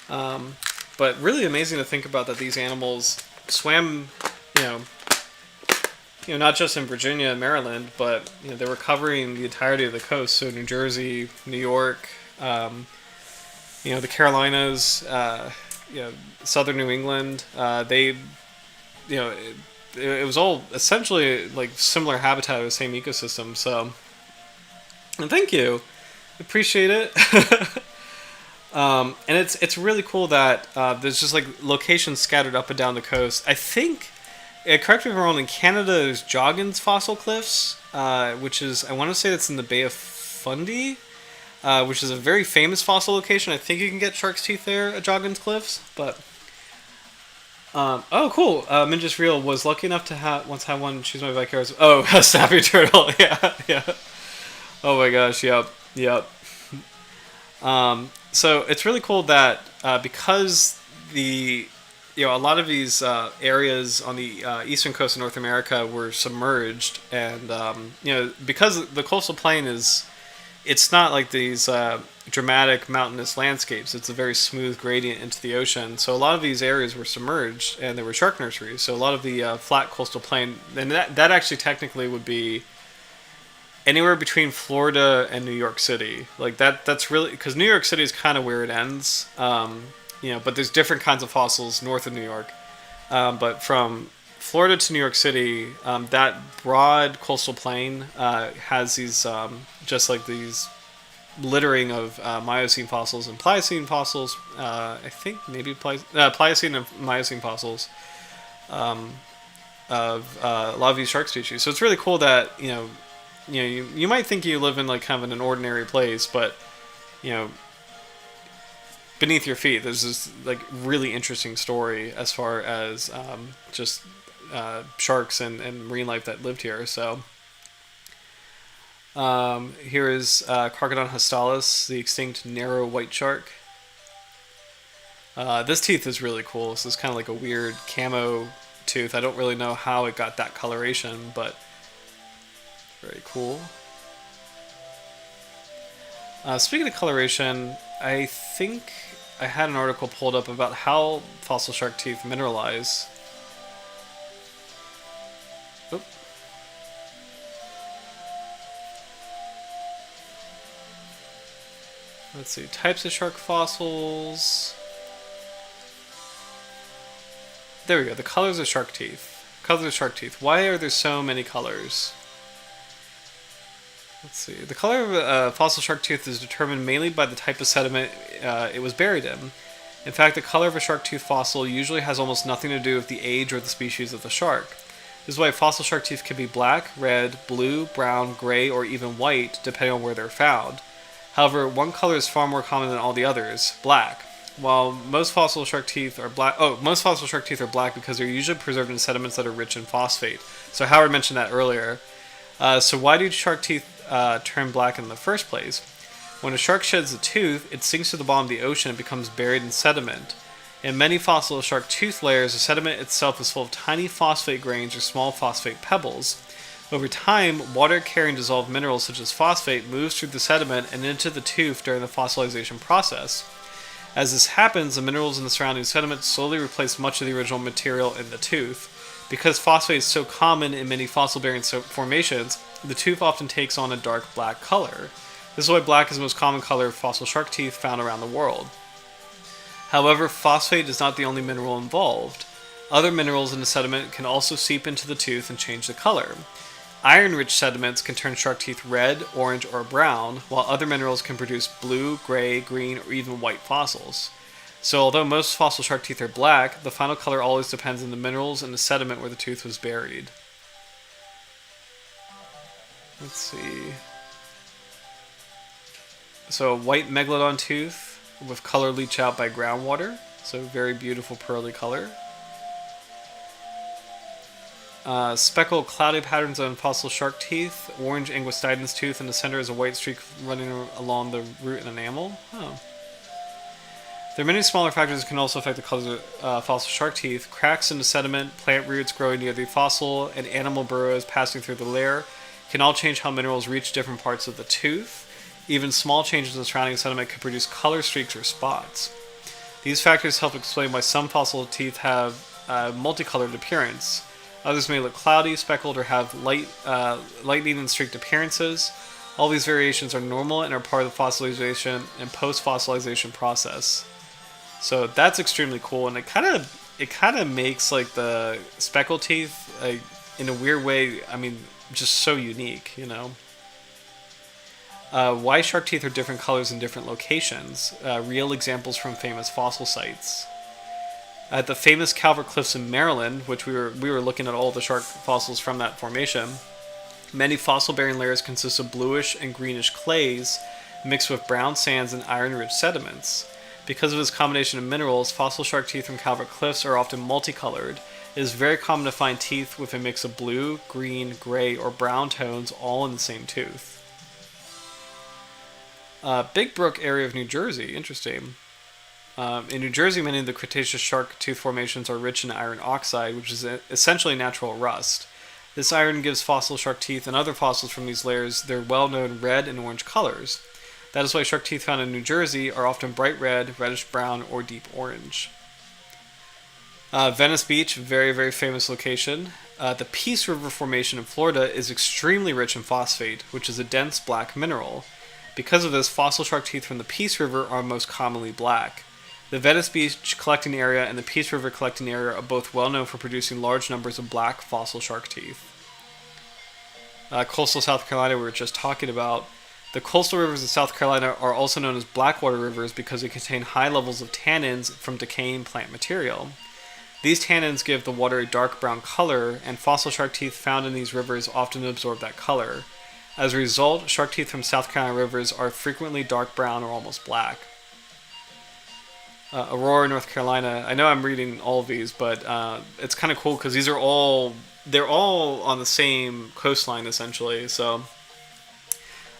But really amazing to think about that these animals swam, not just in Virginia and Maryland, but they were covering the entirety of the coast. So New Jersey, New York, the Carolinas, southern New England. It was all essentially like similar habitat, the same ecosystem. So, and thank you, appreciate it. And it's really cool that there's just like locations scattered up and down the coast. I think, correct me if I'm wrong, in Canada there's Joggins Fossil Cliffs, which is, I want to say that's in the Bay of Fundy, which is a very famous fossil location. I think you can get shark's teeth there at Joggins Cliffs, but oh cool, Mingus Real was lucky enough to once have one choose my backyard. Oh, a snapping turtle, yeah. Oh my gosh, yep. So it's really cool that because a lot of these areas on the eastern coast of North America were submerged, and because the coastal plain it's not like these dramatic mountainous landscapes. It's a very smooth gradient into the ocean. So a lot of these areas were submerged, and there were shark nurseries. So a lot of the flat coastal plain, and that actually technically would be anywhere between Florida and New York City. Like that's really, because New York City is kind of where it ends. But there's different kinds of fossils north of New York. But from Florida to New York City, that broad coastal plain has these just like these littering of Miocene fossils and Pliocene fossils. I think maybe Pliocene and Miocene fossils of a lot of these shark species. So it's really cool that you might think you live in like kind of an ordinary place, but beneath your feet there's this like really interesting story as far as just sharks and marine life that lived here. So here is Carcharodon hastalis, the extinct narrow white shark. This tooth is really cool. This is kind of like a weird camo tooth. I don't really know how it got that coloration, but very cool. Speaking of coloration, I think I had an article pulled up about how fossil shark teeth mineralize. Oop. Let's see, types of shark fossils. There we go, the colors of shark teeth. Colors of shark teeth. Why are there so many colors? Let's see. The color of a fossil shark tooth is determined mainly by the type of sediment it was buried in. In fact, the color of a shark tooth fossil usually has almost nothing to do with the age or the species of the shark. This is why fossil shark teeth can be black, red, blue, brown, gray, or even white, depending on where they're found. However, one color is far more common than all the others: black. While most fossil shark teeth are black, because they're usually preserved in sediments that are rich in phosphate. So Howard mentioned that earlier. So why do shark teeth turn black in the first place? When a shark sheds a tooth, it sinks to the bottom of the ocean and becomes buried in sediment. In many fossil shark tooth layers, the sediment itself is full of tiny phosphate grains or small phosphate pebbles. Over time, water-carrying dissolved minerals such as phosphate moves through the sediment and into the tooth during the fossilization process. As this happens, the minerals in the surrounding sediment slowly replace much of the original material in the tooth. Because phosphate is so common in many fossil-bearing formations, the tooth often takes on a dark black color. This is why black is the most common color of fossil shark teeth found around the world. However, phosphate is not the only mineral involved. Other minerals in the sediment can also seep into the tooth and change the color. Iron-rich sediments can turn shark teeth red, orange, or brown, while other minerals can produce blue, gray, green, or even white fossils. So although most fossil shark teeth are black, the final color always depends on the minerals in the sediment where the tooth was buried. Let's see. So a white megalodon tooth with color leached out by groundwater. So very beautiful pearly color. Speckled cloudy patterns on fossil shark teeth. Orange anguistidens tooth in the center is a white streak running along the root and enamel. Oh. There are many smaller factors that can also affect the colors of fossil shark teeth. Cracks in the sediment, plant roots growing near the fossil, and animal burrows passing through the layer can all change how minerals reach different parts of the tooth. Even small changes in the surrounding sediment can produce color streaks or spots. These factors help explain why some fossil teeth have a multicolored appearance. Others may look cloudy, speckled, or have lightning and streaked appearances. All these variations are normal and are part of the fossilization and post-fossilization process. So that's extremely cool, and it kind of makes like the speckled teeth, like, in a weird way, I mean, just so unique, you know. Why shark teeth are different colors in different locations. Real examples from famous fossil sites. At the famous Calvert Cliffs in Maryland, which we were looking at all the shark fossils from that formation, many fossil-bearing layers consist of bluish and greenish clays mixed with brown sands and iron-rich sediments. Because of this combination of minerals, fossil shark teeth from Calvert Cliffs are often multicolored. It is very common to find teeth with a mix of blue, green, gray, or brown tones all in the same tooth. Big Brook area of New Jersey, interesting. In New Jersey, many of the Cretaceous shark tooth formations are rich in iron oxide, which is essentially natural rust. This iron gives fossil shark teeth and other fossils from these layers their well-known red and orange colors. That is why shark teeth found in New Jersey are often bright red, reddish brown, or deep orange. Venice Beach, very, very famous location. The Peace River Formation in Florida is extremely rich in phosphate, which is a dense black mineral. Because of this, fossil shark teeth from the Peace River are most commonly black. The Venice Beach collecting area and the Peace River collecting area are both well known for producing large numbers of black fossil shark teeth. Coastal South Carolina, we were just talking about. The coastal rivers of South Carolina are also known as blackwater rivers because they contain high levels of tannins from decaying plant material. These tannins give the water a dark brown color, and fossil shark teeth found in these rivers often absorb that color. As a result, shark teeth from South Carolina rivers are frequently dark brown or almost black. Aurora, North Carolina. I know I'm reading all of these, but it's kind of cool because they're all on the same coastline essentially. So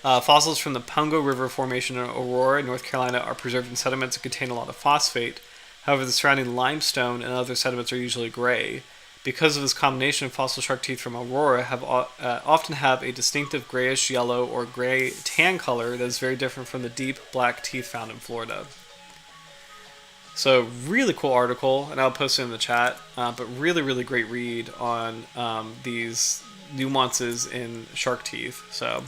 fossils from the Pungo River Formation in Aurora, North Carolina, are preserved in sediments that contain a lot of phosphate. However, the surrounding limestone and other sediments are usually gray. Because of this combination, fossil shark teeth from Aurora often have a distinctive grayish yellow or gray tan color that is very different from the deep black teeth found in Florida. So really cool article, and I'll post it in the chat, but really, really great read on these nuances in shark teeth. So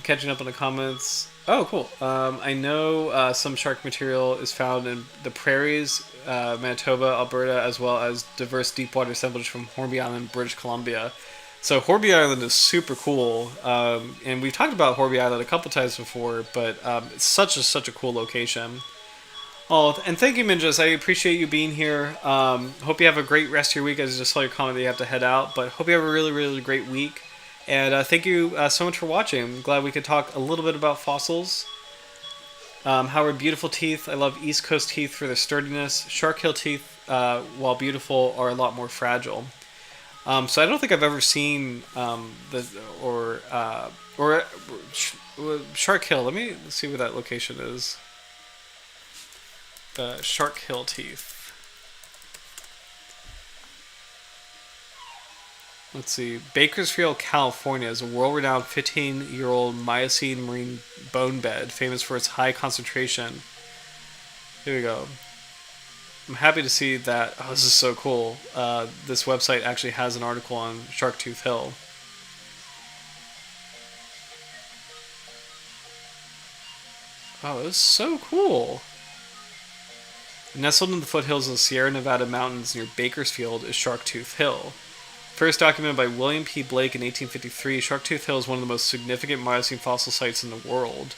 catching up on the comments. Oh, cool. I know some shark material is found in the prairies, Manitoba, Alberta, as well as diverse deep water assemblage from Hornby Island, British Columbia. So Hornby Island is super cool, and we've talked about Hornby Island a couple times before, but it's such a cool location. Oh, and thank you, Minjas. I appreciate you being here. Hope you have a great rest of your week. I just saw your comment that you have to head out, but hope you have a really, really great week. And thank you so much for watching. I'm glad we could talk a little bit about fossils. How are beautiful teeth. I love East Coast teeth for their sturdiness. Shark hill teeth, while beautiful, are a lot more fragile. So I don't think I've ever seen Shark Hill. Let me see where that location is. Shark Hill teeth. Let's see. Bakersfield, California is a world-renowned 15-year-old Miocene marine bone bed, famous for its high concentration. Here we go. I'm happy to see that. Oh, this is so cool. This website actually has an article on Sharktooth Hill. Oh, it's so cool. Nestled in the foothills of the Sierra Nevada mountains near Bakersfield is Sharktooth Hill. First documented by William P. Blake in 1853, Sharktooth Hill is one of the most significant Miocene fossil sites in the world.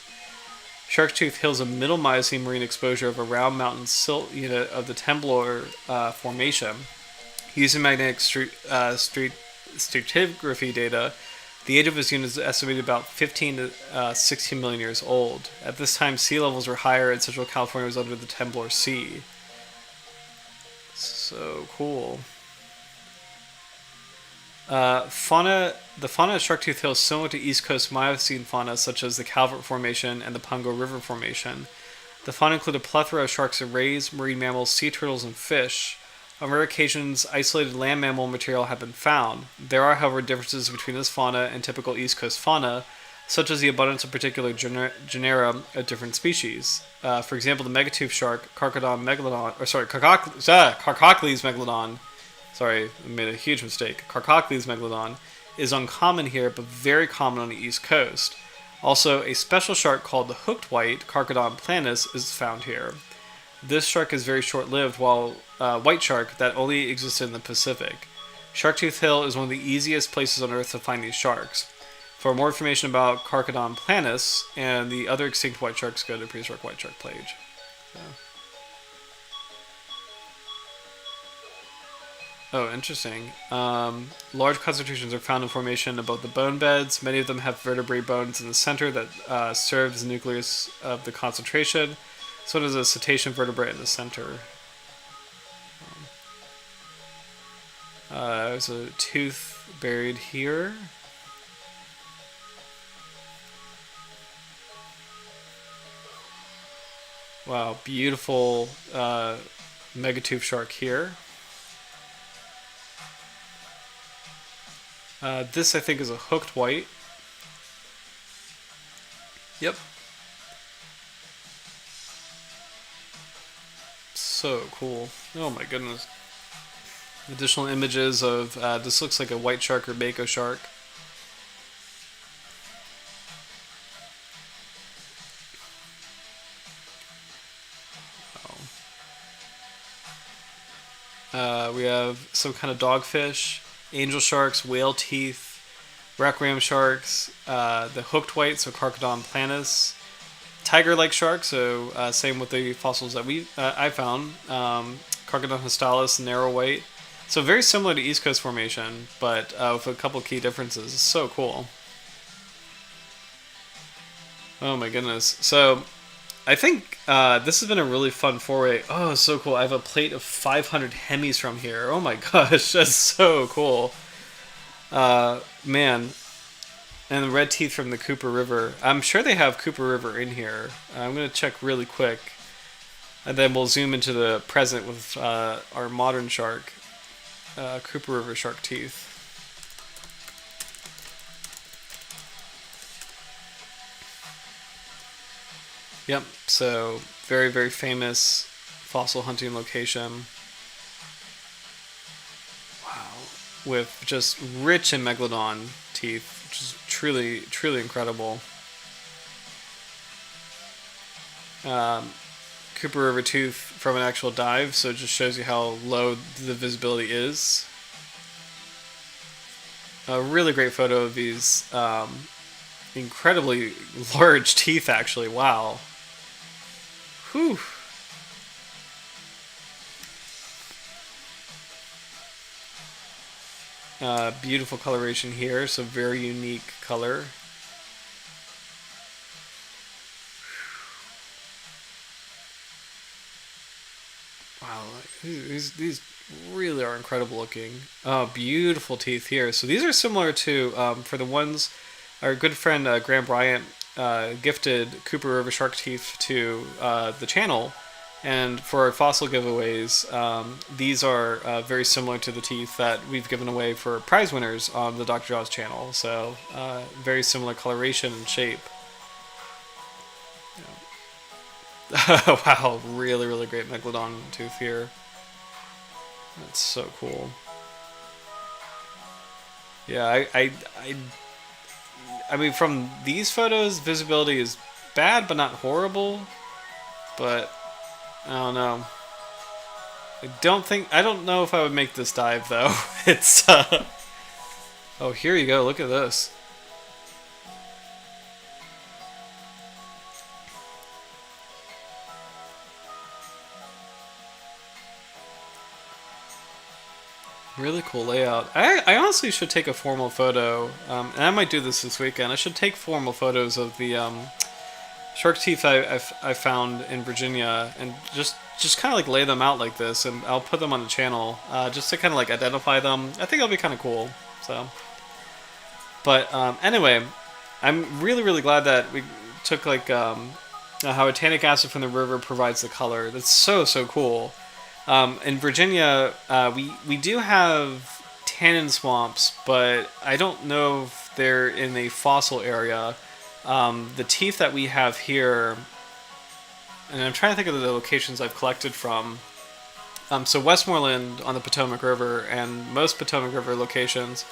Sharktooth Hill is a middle Miocene marine exposure of a round mountain silt unit of the Temblor Formation. Using magnetic stratigraphy data, the age of this unit is estimated about 15 to 16 million years old. At this time, sea levels were higher and Central California was under the Temblor Sea. So cool. The fauna at Sharktooth Hill is similar to East Coast Miocene fauna such as the Calvert Formation and the Pungo River Formation. The fauna include a plethora of sharks and rays, marine mammals, sea turtles, and fish. On rare occasions, isolated land mammal material have been found. There are, however, differences between this fauna and typical East Coast fauna, such as the abundance of particular genera of different species. For example, the megatooth shark, Carcocles megalodon. Sorry, I made a huge mistake. Carcocles megalodon is uncommon here, but very common on the East Coast. Also, a special shark called the hooked white, Carcodon planus, is found here. This shark is very short-lived, while white shark that only exists in the Pacific. Sharktooth Hill is one of the easiest places on Earth to find these sharks. For more information about Carcodon planus and the other extinct white sharks, go to the Prehistoric White Shark page. So. Oh, interesting. Large concentrations are found in formation above the bone beds. Many of them have vertebrae bones in the center that serve as the nucleus of the concentration. So does a cetacean vertebrae in the center. There's a tooth buried here. Wow, beautiful megatooth shark here. This I think is a hooked white. Yep. So cool. Oh my goodness. Additional images of this looks like a white shark or mako shark. We have some kind of dogfish, angel sharks, whale teeth, requiem sharks, the hooked white, so Carcharodon planus, tiger-like shark, so same with the fossils that I found, Carcharodon histalis, narrow white. So very similar to East Coast Formation, but with a couple key differences. It's so cool. Oh my goodness. So I think this has been a really fun foray. Oh, so cool. I have a plate of 500 Hemis from here. Oh my gosh, that's so cool. Man. And the red teeth from the Cooper River. I'm sure they have Cooper River in here. I'm going to check really quick. And then we'll zoom into the present with our modern shark. Cooper River shark teeth. Yep, so very, very famous fossil hunting location. Wow. With just rich in megalodon teeth, which is truly, truly incredible. Cooper River tooth from an actual dive, so it just shows you how low the visibility is. A really great photo of these incredibly large teeth, actually. Wow. Whew. Beautiful coloration here, so very unique color. Wow, these really are incredible looking. Oh, beautiful teeth here. So these are similar to, for the ones, our good friend Graham Bryant gifted Cooper River shark teeth to the channel. And for our fossil giveaways, these are very similar to the teeth that we've given away for prize winners on the Dr. Jaws channel. So very similar coloration and shape. Yeah. Wow, really, really great megalodon tooth here. That's so cool. Yeah, I mean, from these photos, visibility is bad, but not horrible. But I don't know. I don't know if I would make this dive though. It's oh, here you go. Look at this. Really cool layout. I honestly should take a formal photo, and I might do this weekend. I should take formal photos of the shark teeth I found in Virginia, and just kind of like lay them out like this, and I'll put them on the channel just to kind of like identify them. I think it'll be kind of cool. So, but anyway, I'm really, really glad that we took like how a tannic acid from the river provides the color. That's so, so cool. In Virginia, we do have tannin swamps, but I don't know if they're in a fossil area. The teeth that we have here, and I'm trying to think of the locations I've collected from. So Westmoreland on the Potomac River and most Potomac River locations,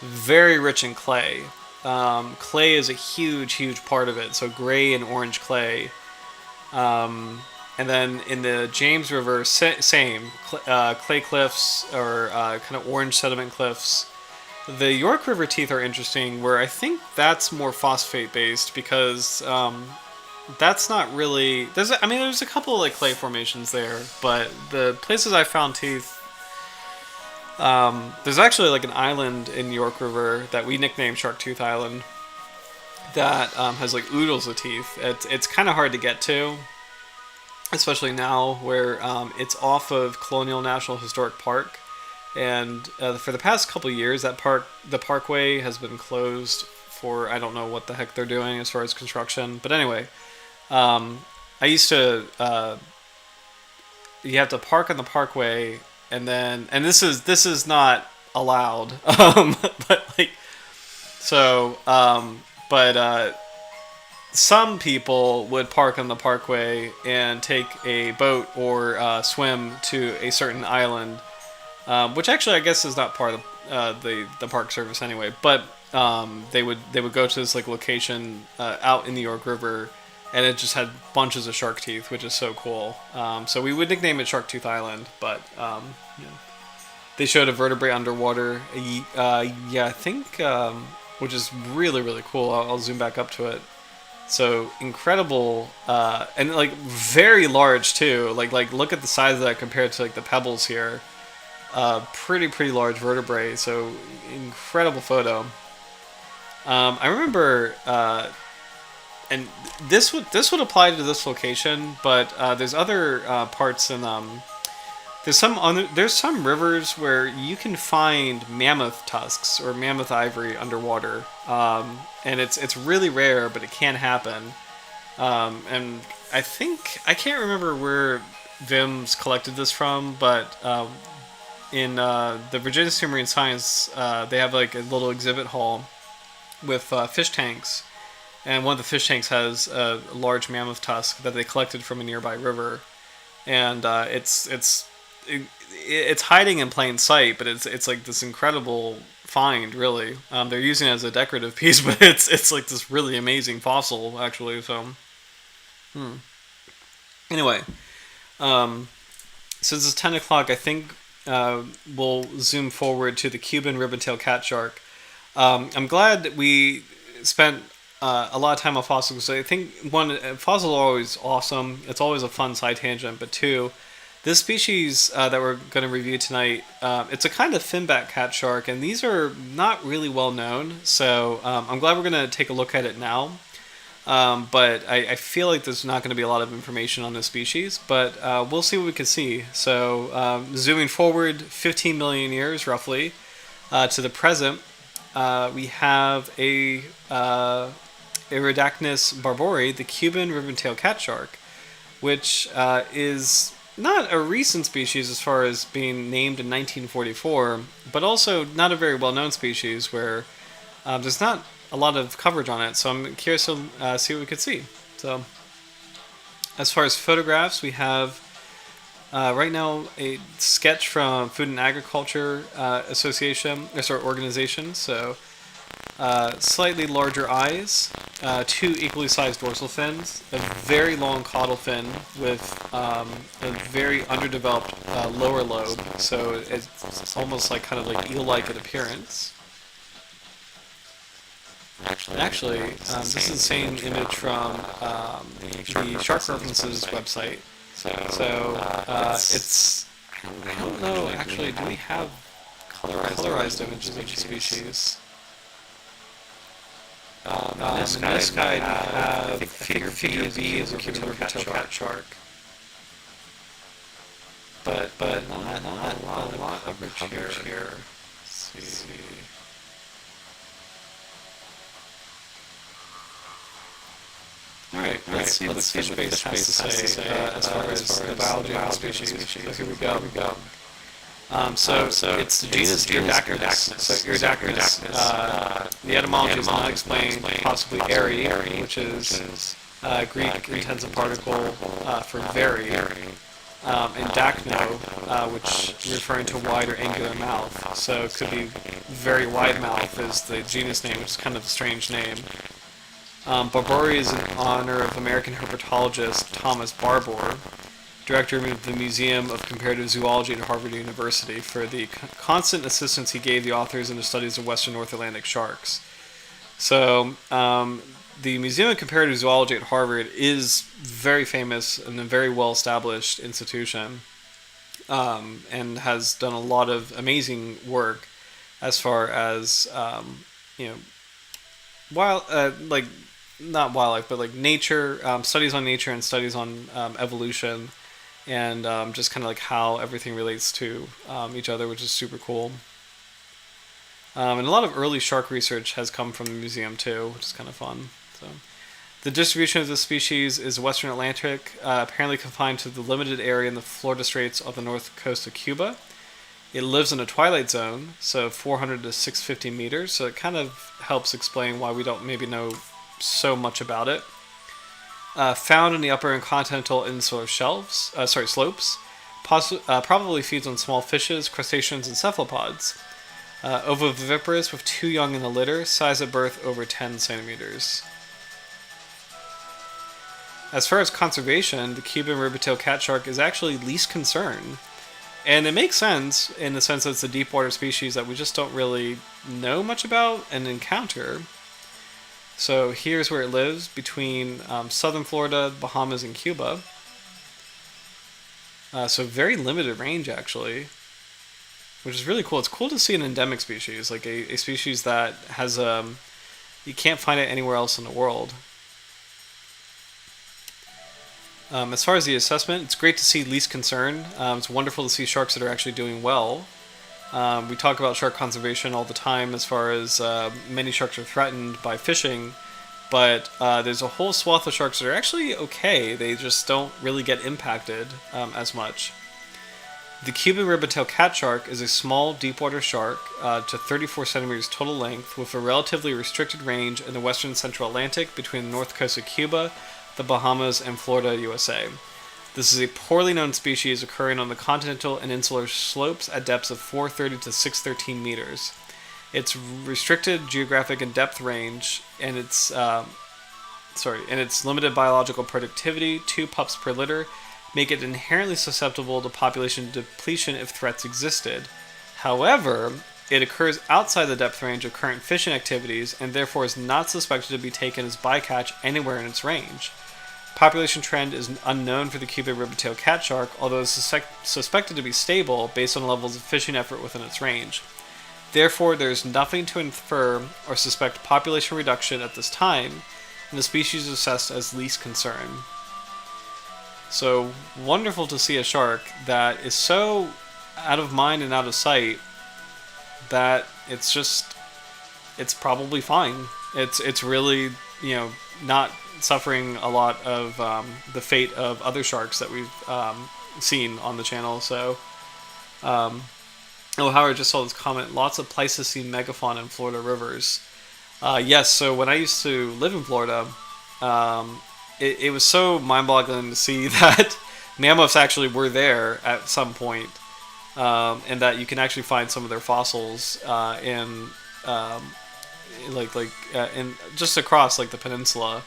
very rich in clay. Clay is a huge, huge part of it. So gray and orange clay. And then in the James River, same clay cliffs or kind of orange sediment cliffs. The York River teeth are interesting, where I think that's more phosphate based because that's not really. There's a couple of like clay formations there, but the places I found teeth. There's actually like an island in York River that we nicknamed Shark Tooth Island that has like oodles of teeth. It's kind of hard to get to, especially now where it's off of Colonial National Historic Park. And for the past couple of years, the parkway has been closed for I don't know what the heck they're doing as far as construction. But anyway, I used to you have to park on the parkway, and this is not allowed. But like so but some people would park on the parkway and take a boat or swim to a certain island, which actually I guess is not part of the park service anyway. But they would go to this like location out in the York River, and it just had bunches of shark teeth, which is so cool. So we would nickname it Shark Tooth Island, but yeah. They showed a vertebrae underwater. Yeah, I think, which is really really cool. I'll zoom back up to it. So incredible, and like very large too. Like look at the size of that compared to like the pebbles here. Pretty large vertebrae. So incredible photo. I remember, and this would apply to this location, but there's other parts in there's some rivers where you can find mammoth tusks or mammoth ivory underwater, and it's really rare, but it can happen. And I can't remember where Vim's collected this from, but in the Virginia Institute of Marine Science, they have like a little exhibit hall with fish tanks, and one of the fish tanks has a large mammoth tusk that they collected from a nearby river, and it's hiding in plain sight, but it's like this incredible find, really. They're using it as a decorative piece, but it's like this really amazing fossil, actually. So, anyway, since it's 10 o'clock, I think we'll zoom forward to the Cuban Ribbontail Catshark. I'm glad that we spent a lot of time on fossils. I think one, fossils are always awesome. It's always a fun side tangent, but two, this species that we're going to review tonight, it's a kind of finback cat shark, and these are not really well known, so I'm glad we're going to take a look at it now. But I feel like there's not going to be a lot of information on this species, but we'll see what we can see. So zooming forward 15 million years, roughly, to the present, we have a Eridacnis barbouri, the Cuban Ribbontail Catshark, which is not a recent species as far as being named in 1944, but also not a very well-known species where there's not a lot of coverage on it, so I'm curious to see what we could see. So, as far as photographs, we have right now a sketch from Food and Agriculture Organization. So, slightly larger eyes, two equally sized dorsal fins, a very long caudal fin with a very underdeveloped lower lobe, so it's almost like kind of like eel-like in appearance. Actually, this is the same image from the Shark References website. So it's, I don't know, actually, do we have colorized images of the species? In this guide, we have figure B as a Cuban Ribbontail Catshark. But not a lot of coverage here. Let's see. Alright, let's see what the fish base has to say as far as the biology of the species. So here we go. So it's the genus Eridacnis. So Eridacnis, the etymology is not explained, possibly Eri, which is Greek intensive particle for very, and Dacno, which is referring to wide or angular mouth. So it could be very wide mouth is the genus name, which is kind of a strange name. Barbouri is in honor of American herpetologist Thomas Barbour, director of the Museum of Comparative Zoology at Harvard University, for the constant assistance he gave the authors in the studies of Western North Atlantic sharks. So, the Museum of Comparative Zoology at Harvard is very famous and a very well-established institution, and has done a lot of amazing work as far as, not wildlife, but like nature, studies on nature and studies on evolution, and just kind of like how everything relates to each other, which is super cool. And a lot of early shark research has come from the museum too, which is kind of fun. So, The distribution of this species is Western Atlantic, apparently confined to the limited area in the Florida Straits off the north coast of Cuba. It lives in a twilight zone, so 400 to 650 meters, so it kind of helps explain why we don't maybe know so much about it. Found in the upper and continental insular slopes, probably feeds on small fishes, crustaceans, and cephalopods. Ovoviviparous with 2 young in the litter, size at birth over 10 centimeters. As far as conservation, the Cuban Ribbontail Catshark is actually least concern. And it makes sense in the sense that it's a deep water species that we just don't really know much about and encounter. So here's where it lives, between southern Florida, Bahamas, and Cuba. So very limited range, actually, which is really cool. It's cool to see an endemic species, like a species that has you can't find it anywhere else in the world. As far as the assessment, it's great to see least concern. It's wonderful to see sharks that are actually doing well. We talk about shark conservation all the time as far as many sharks are threatened by fishing, but there's a whole swath of sharks that are actually okay. They just don't really get impacted as much. The Cuban Ribbontail Catshark is a small, deep-water shark to 34 centimeters total length with a relatively restricted range in the western central Atlantic between the north coast of Cuba, the Bahamas, and Florida, USA. This is a poorly known species occurring on the continental and insular slopes at depths of 430 to 613 meters. Its restricted geographic and depth range and its limited biological productivity, 2 pups per litter, make it inherently susceptible to population depletion if threats existed. However, it occurs outside the depth range of current fishing activities and therefore is not suspected to be taken as bycatch anywhere in its range. Population trend is unknown for the Cuban Ribbontail Catshark, although it is suspected to be stable based on levels of fishing effort within its range. Therefore, there is nothing to infer or suspect population reduction at this time, and the species is assessed as least concern. So, wonderful to see a shark that is so out of mind and out of sight that it's probably fine. It's really, not suffering a lot of the fate of other sharks that we've seen on the channel. So, Howard just saw this comment, lots of Pleistocene megafauna in Florida rivers. Yes, so when I used to live in Florida, it was so mind-boggling to see that mammoths actually were there at some point, and that you can actually find some of their fossils in just across the peninsula,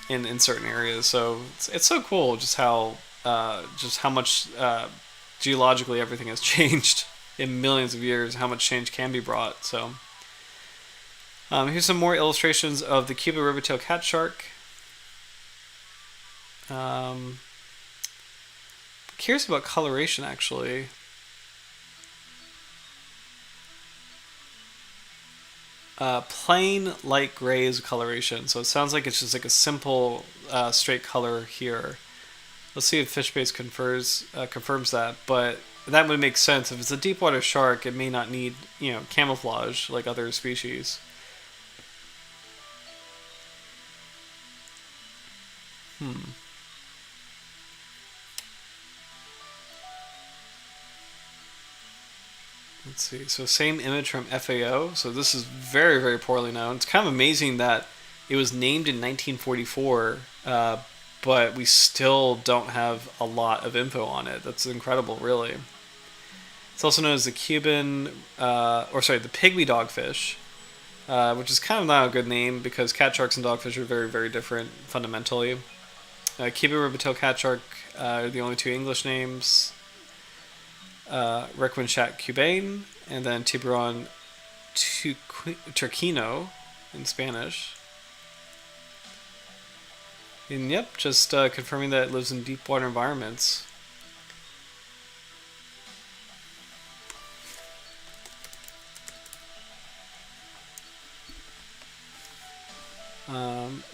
in certain areas. So it's so cool just how much geologically everything has changed in millions of years, how much change can be brought. So here's some more illustrations of the Cuban Ribbontail Catshark. Curious about coloration, actually. Plain light gray is coloration, so it sounds like it's just like a simple straight color here. Let's see if FishBase confirms that, but that would make sense. If it's a deep water shark, it may not need camouflage like other species. Let's see. So same image from FAO. So this is very, very poorly known. It's kind of amazing that it was named in 1944, but we still don't have a lot of info on it. That's incredible, really. It's also known as the the pygmy dogfish, which is kind of not a good name because cat sharks and dogfish are very, very different fundamentally. Cuban Ribbontail Catshark are the only 2 English names. Requinchat cubane, and then Tiburon turquino in Spanish. And yep, just confirming that it lives in deep water environments.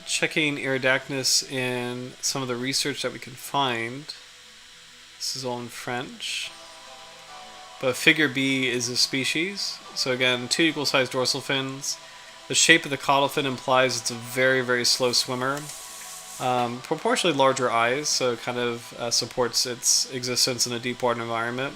Checking Eridacnis in some of the research that we can find. This is all in French. But figure B is a species. So again, 2 equal-sized dorsal fins. The shape of the caudal fin implies it's a very, very slow swimmer. Proportionally larger eyes, so it kind of supports its existence in a deep water environment.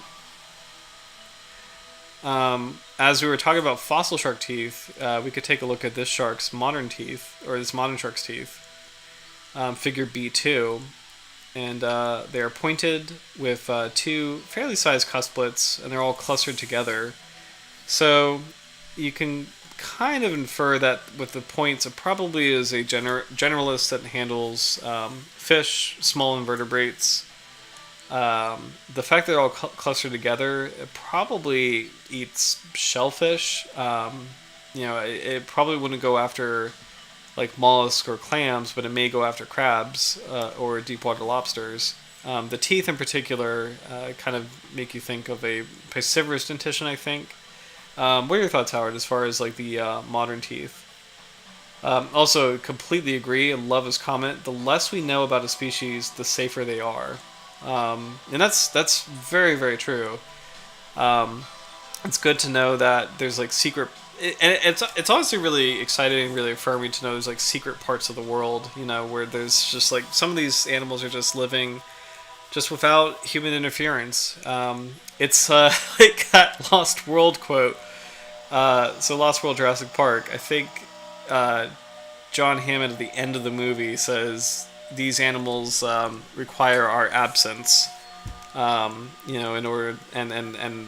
As we were talking about fossil shark teeth, we could take a look at this shark's modern teeth, or this modern shark's teeth, figure B2. And they are pointed with two fairly sized cusplets, and they're all clustered together. So you can kind of infer that with the points, it probably is a generalist that handles fish, small invertebrates. The fact that they're all clustered together, it probably eats shellfish. It probably wouldn't go after like mollusks or clams, but it may go after crabs or deep water lobsters. The teeth in particular kind of make you think of a piscivorous dentition, I think. What are your thoughts, Howard, as far as like the modern teeth? Also, completely agree and love his comment. The less we know about a species, the safer they are, and that's very, very true. It's good to know that there's like secret. And it's honestly really exciting and really affirming to know there's like secret parts of the world, where there's just like some of these animals are just living just without human interference. It's like that Lost World quote. So Lost World Jurassic Park, I think John Hammond at the end of the movie says these animals require our absence, in order and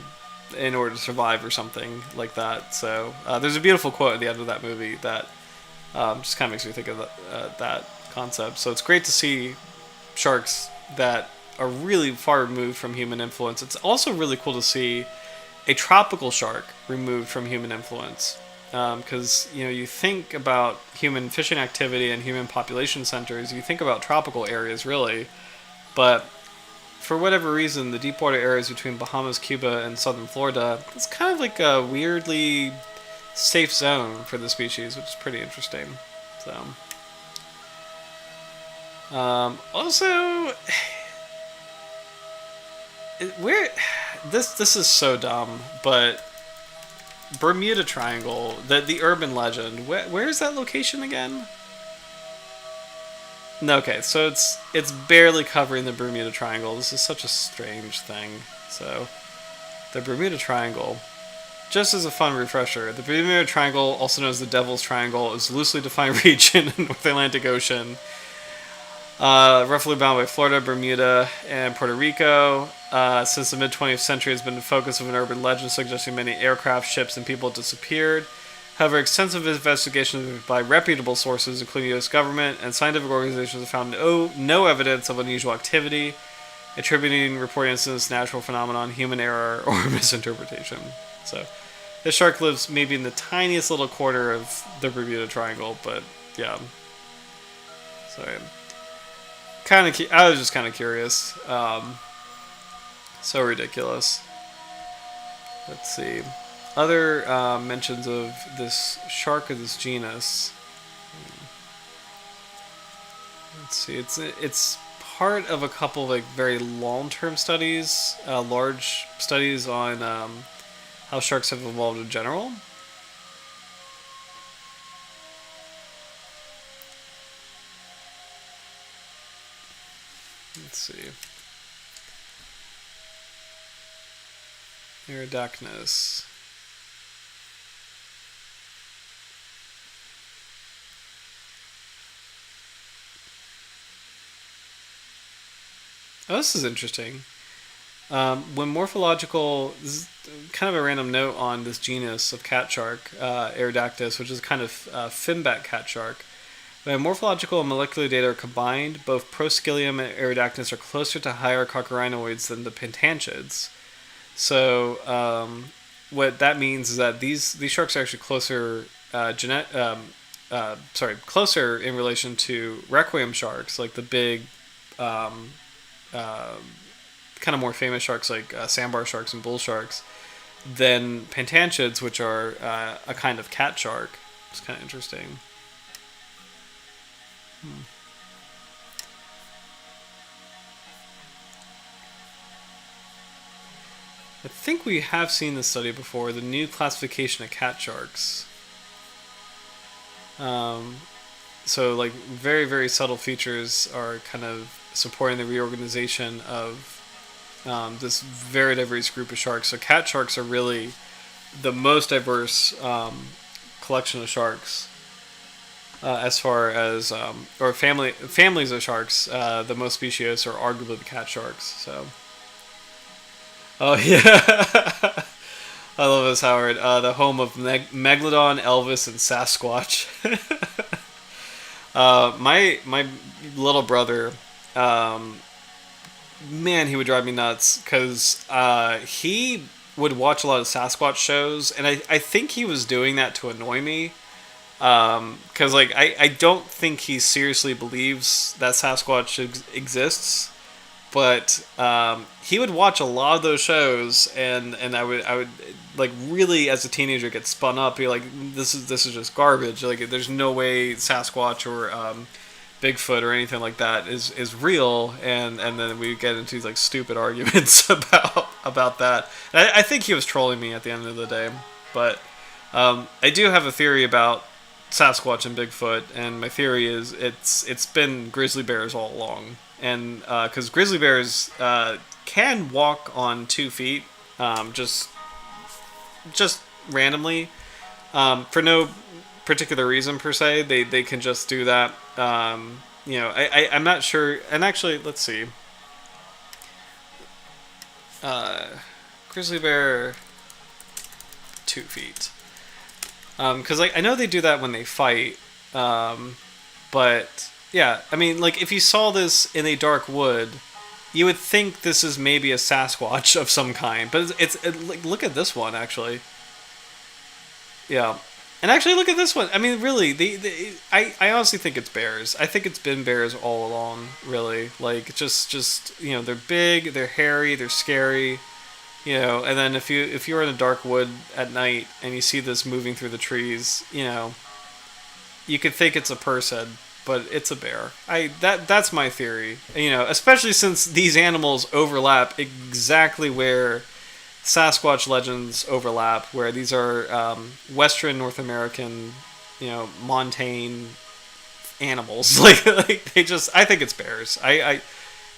in order to survive or something like that. So there's a beautiful quote at the end of that movie that just kind of makes me think of that concept. So it's great to see sharks that are really far removed from human influence. It's also really cool to see a tropical shark removed from human influence. Because you think about human fishing activity and human population centers, you think about tropical areas really, but for whatever reason, the deep water areas between Bahamas, Cuba, and southern Florida, it's kind of like a weirdly safe zone for the species, which is pretty interesting. So, also, this is so dumb, but Bermuda Triangle, the urban legend, where is that location again? No, okay, so it's barely covering the Bermuda Triangle. This is such a strange thing. So, the Bermuda Triangle, just as a fun refresher, the Bermuda Triangle, also known as the Devil's Triangle, is a loosely defined region in the North Atlantic Ocean, roughly bound by Florida, Bermuda, and Puerto Rico. Since the mid-20th century, has been the focus of an urban legend suggesting many aircraft, ships, and people disappeared. However, extensive investigations by reputable sources, including the U.S. government and scientific organizations, have found no evidence of unusual activity, attributing reported incidents to natural phenomenon, human error, or misinterpretation. So, this shark lives maybe in the tiniest little quarter of the Bermuda Triangle, but yeah. Sorry. I was just kind of curious. So ridiculous. Let's see. Other mentions of this shark of this genus. Let's see. It's part of a couple of like very long-term studies, large studies on how sharks have evolved in general. Let's see. Eridacnis. Oh, this is interesting. When morphological, this is kind of a random note on this genus of cat shark, Eridacnis, which is kind of finback cat shark. When morphological and molecular data are combined, both Proscilium and Eridacnis are closer to higher coccurrinoids than the pentanchids. So, what that means is that these sharks are actually closer, closer in relation to requiem sharks, like the big, kind of more famous sharks like sandbar sharks and bull sharks, than pentanchids, which are a kind of cat shark. It's kind of interesting. I think we have seen this study before, the new classification of cat sharks. Um, so like very very subtle features are kind of supporting the reorganization of this very diverse group of sharks. So cat sharks are really the most diverse collection of sharks as far as or families of sharks. The most specious are arguably the cat sharks. So oh yeah. I love this, Howard. The home of Megalodon, Elvis, and Sasquatch. My little brother, um, man, he would drive me nuts because he would watch a lot of Sasquatch shows, and I think he was doing that to annoy me. Because like I don't think he seriously believes that Sasquatch exists, but he would watch a lot of those shows, and I would like really as a teenager get spun up, be like, this is just garbage. Like there's no way Sasquatch or Bigfoot or anything like that is real, and then we get into these like stupid arguments about that. And I think he was trolling me at the end of the day, but I do have a theory about Sasquatch and Bigfoot, and my theory is it's been grizzly bears all along, and because grizzly bears can walk on 2 feet, just randomly, for no particular reason per se. They can just do that. I'm not sure. And actually, let's see. Grizzly bear 2 feet. Because like I know they do that when they fight. But yeah, I mean, like if you saw this in a dark wood, you would think this is maybe a Sasquatch of some kind. But like, look at this one actually. Yeah. And actually, look at this one. I mean, really, I honestly think it's bears. I think it's been bears all along. Really, like just they're big, they're hairy, they're scary. And then if you're in a dark wood at night and you see this moving through the trees, you could think it's a person, but it's a bear. That's my theory. Especially since these animals overlap exactly where Sasquatch legends overlap, where these are Western North American, montane animals. like they just. I think it's bears.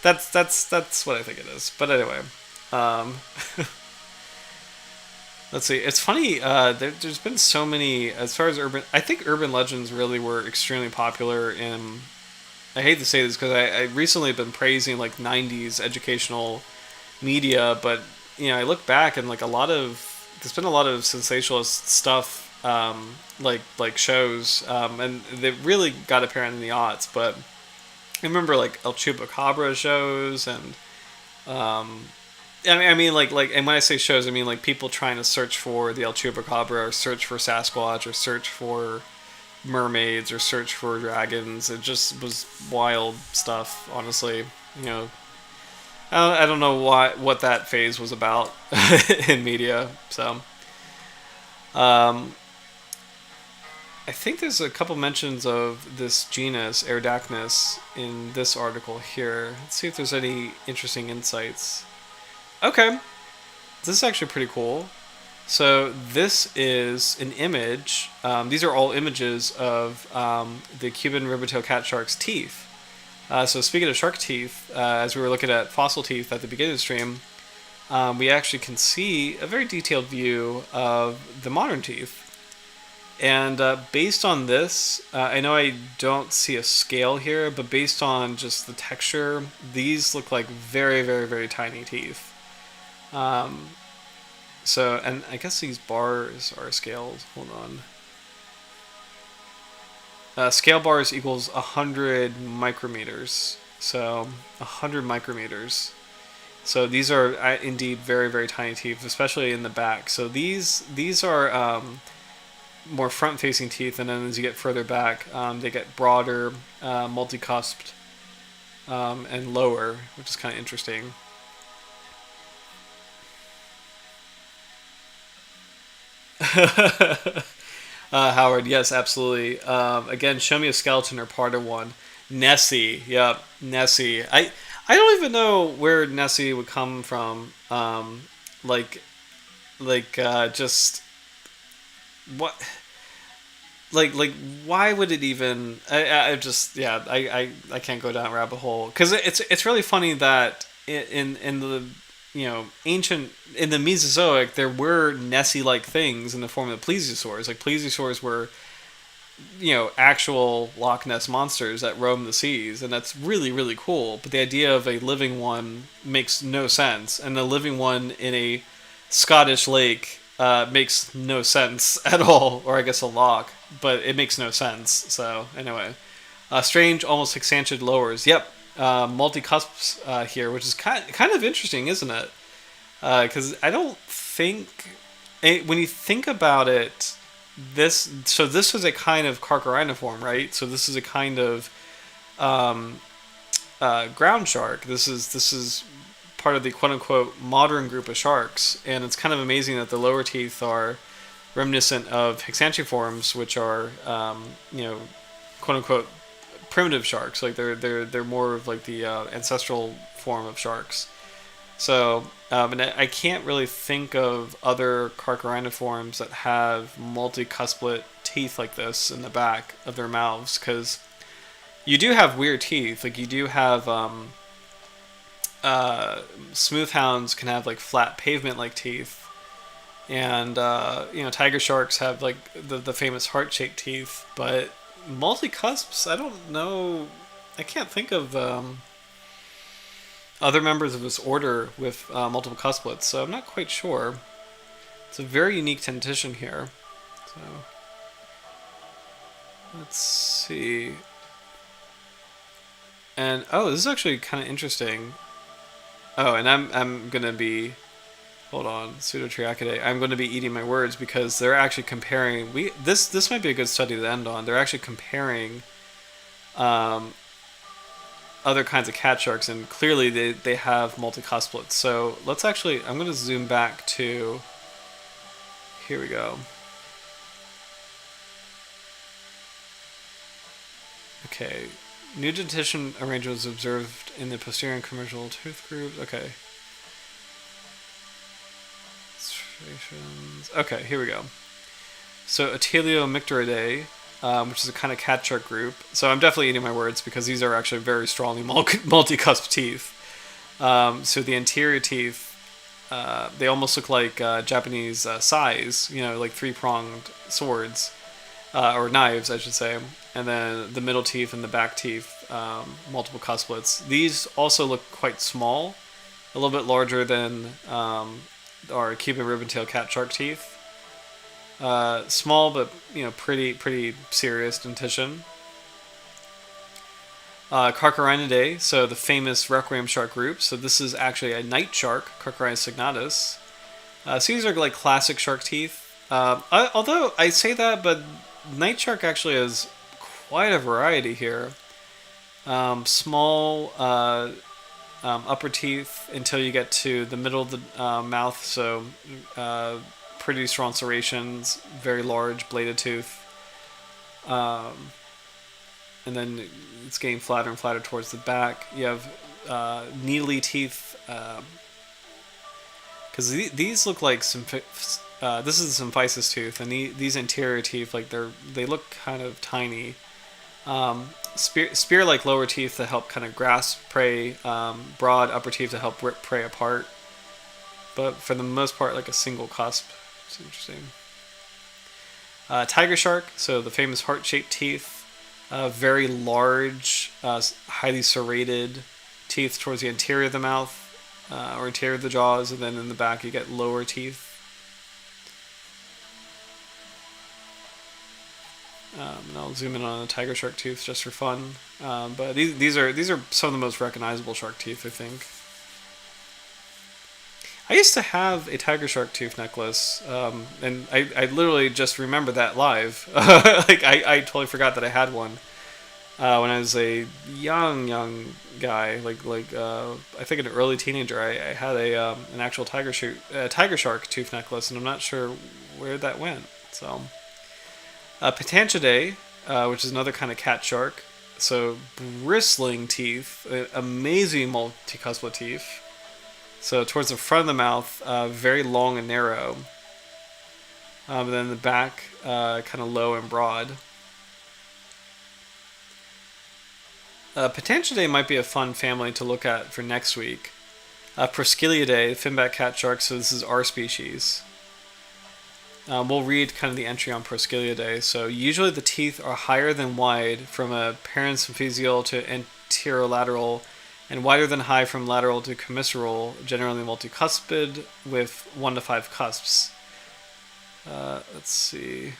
That's what I think it is. But anyway, let's see. It's funny. There's been so many as far as urban. I think urban legends really were extremely popular in. I hate to say this because I recently have been praising like '90s educational media, but I look back and like there's been a lot of sensationalist stuff, like shows, and they really got apparent in the aughts. But I remember like El Chupacabra shows, and I mean and when I say shows, I mean like people trying to search for the El Chupacabra, or search for Sasquatch, or search for mermaids, or search for dragons. It just was wild stuff, honestly. I don't know what that phase was about in media. So, I think there's a couple mentions of this genus Eridacnis in this article here. Let's see if there's any interesting insights. Okay, this is actually pretty cool. So this is an image. These are all images of the Cuban Ribbontail Catshark's teeth. So speaking of shark teeth, as we were looking at fossil teeth at the beginning of the stream, we actually can see a very detailed view of the modern teeth. And based on this, I know I don't see a scale here, but based on just the texture, these look like very, very, very tiny teeth. And I guess these bars are scaled. Hold on. Scale bars equals 100 micrometers. So 100 micrometers. So these are indeed very, very tiny teeth, especially in the back. So these are more front-facing teeth, and then as you get further back, they get broader, multicusped, and lower, which is kind of interesting. Howard, yes, absolutely. Again, show me a skeleton or part of one. Nessie, yep, Nessie. I don't even know where Nessie would come from. Just what? like why would it even? I just yeah I can't go down a rabbit hole because it's really funny that in the ancient in the Mesozoic there were Nessie like things in the form of plesiosaurs. Like plesiosaurs were actual Loch Ness monsters that roam the seas, and that's really really cool. But the idea of a living one makes no sense, and a living one in a Scottish lake makes no sense at all, or I guess a loch, but it makes no sense. So anyway, strange, almost exsanguinate lowers. Yep, multi-cusps here, which is kind of interesting, isn't it? Because I don't think when you think about it, this was a kind of carchariniform, right? So this is a kind of um, ground shark. This is part of the quote unquote modern group of sharks, and it's kind of amazing that the lower teeth are reminiscent of hexantiforms, which are quote unquote primitive sharks. Like they're more of like the ancestral form of sharks. So and I can't really think of other carchariniforms that have multicuspid teeth like this in the back of their mouths, because you do have weird teeth. Like you do have smoothhounds can have like flat pavement like teeth, and tiger sharks have like the famous heart shaped teeth. But multicusps, I don't know. I can't think of other members of this order with multiple cusplets, so I'm not quite sure. It's a very unique dentition here. So let's see. And this is actually kind of interesting. Oh, and I'm gonna be, hold on, Pseudotriachidae. I'm going to be eating my words because they're actually comparing. This might be a good study to end on. They're actually comparing other kinds of cat sharks, and clearly they have multicusplets. So let's actually, I'm going to zoom back to, here we go. Okay, new dentition arrangements observed in the posterior and commercial tooth groups. Okay. Okay, here we go. So Atelomictoridae, which is a kind of cat shark group. So I'm definitely eating my words because these are actually very strongly multicusp teeth. So the anterior teeth, they almost look like Japanese sais, like three-pronged swords, or knives, I should say. And then the middle teeth and the back teeth, multiple cusplets. These also look quite small, a little bit larger than our Cuban Ribbontail Catshark teeth. Small, but pretty serious dentition. Carcharinidae, so the famous requiem shark group. So this is actually a night shark, Carcharinus signatus. So these are like classic shark teeth. Although I say that, but night shark actually has quite a variety here. Small upper teeth until you get to the middle of the mouth, so pretty strong serrations, very large bladed tooth, and then it's getting flatter and flatter towards the back. You have needly teeth, because these look like some. This is a symphysis tooth, and these anterior teeth, like they look kind of tiny. Spear-like lower teeth to help kind of grasp prey, broad upper teeth to help rip prey apart. But for the most part, like a single cusp. It's interesting. Tiger shark, so the famous heart-shaped teeth, very large, highly serrated teeth towards the anterior of the mouth, or interior of the jaws, and then in the back you get lower teeth. And I'll zoom in on a tiger shark tooth just for fun. But these are some of the most recognizable shark teeth, I think. I used to have a tiger shark tooth necklace, and I literally just remembered that live. Like I totally forgot that I had one when I was a young guy, like I think an early teenager. I had an actual tiger shark tooth necklace, and I'm not sure where that went. So. Patanchidae, which is another kind of cat shark. So bristling teeth, amazing multicuspid teeth. So towards the front of the mouth, very long and narrow. And then the back kind of low and broad. Potentially might be a fun family to look at for next week. Proskyliidae, finback catshark, so this is our species. We'll read kind of the entry on Proskyliidae. So usually the teeth are higher than wide from a parensymphysial to anterolateral, and wider than high from lateral to commissural, generally multicuspid with 1 to 5 cusps. Let's see.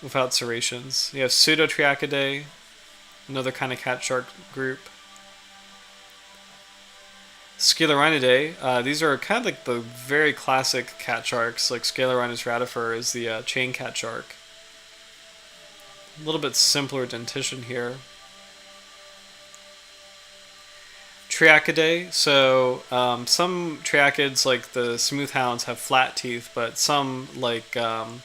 Without serrations. You have Pseudotriachidae, another kind of catshark group. Scalorhinidae, these are kind of like the very classic catsharks, like Scalorhinus radifer is the chain catshark. A little bit simpler dentition here. Triachidae, so some triachids like the smoothhounds have flat teeth, but some like, hold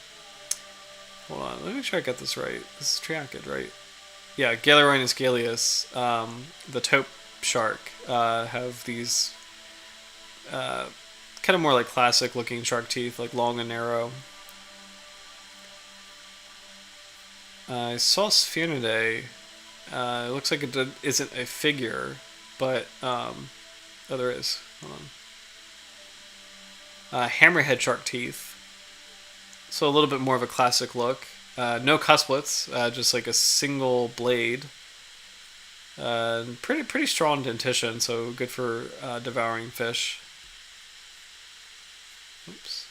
on, let me make sure I get this right. This is triachid, right? Yeah, Galorhinus galeus, the taupe shark, have these kind of more like classic looking shark teeth, like long and narrow. I saw Sphaeridae. It looks like it isn't a figure, but oh, there is. Hold on. Hammerhead shark teeth. So a little bit more of a classic look. No cusplets, just like a single blade. Pretty strong dentition, so good for devouring fish. Oops.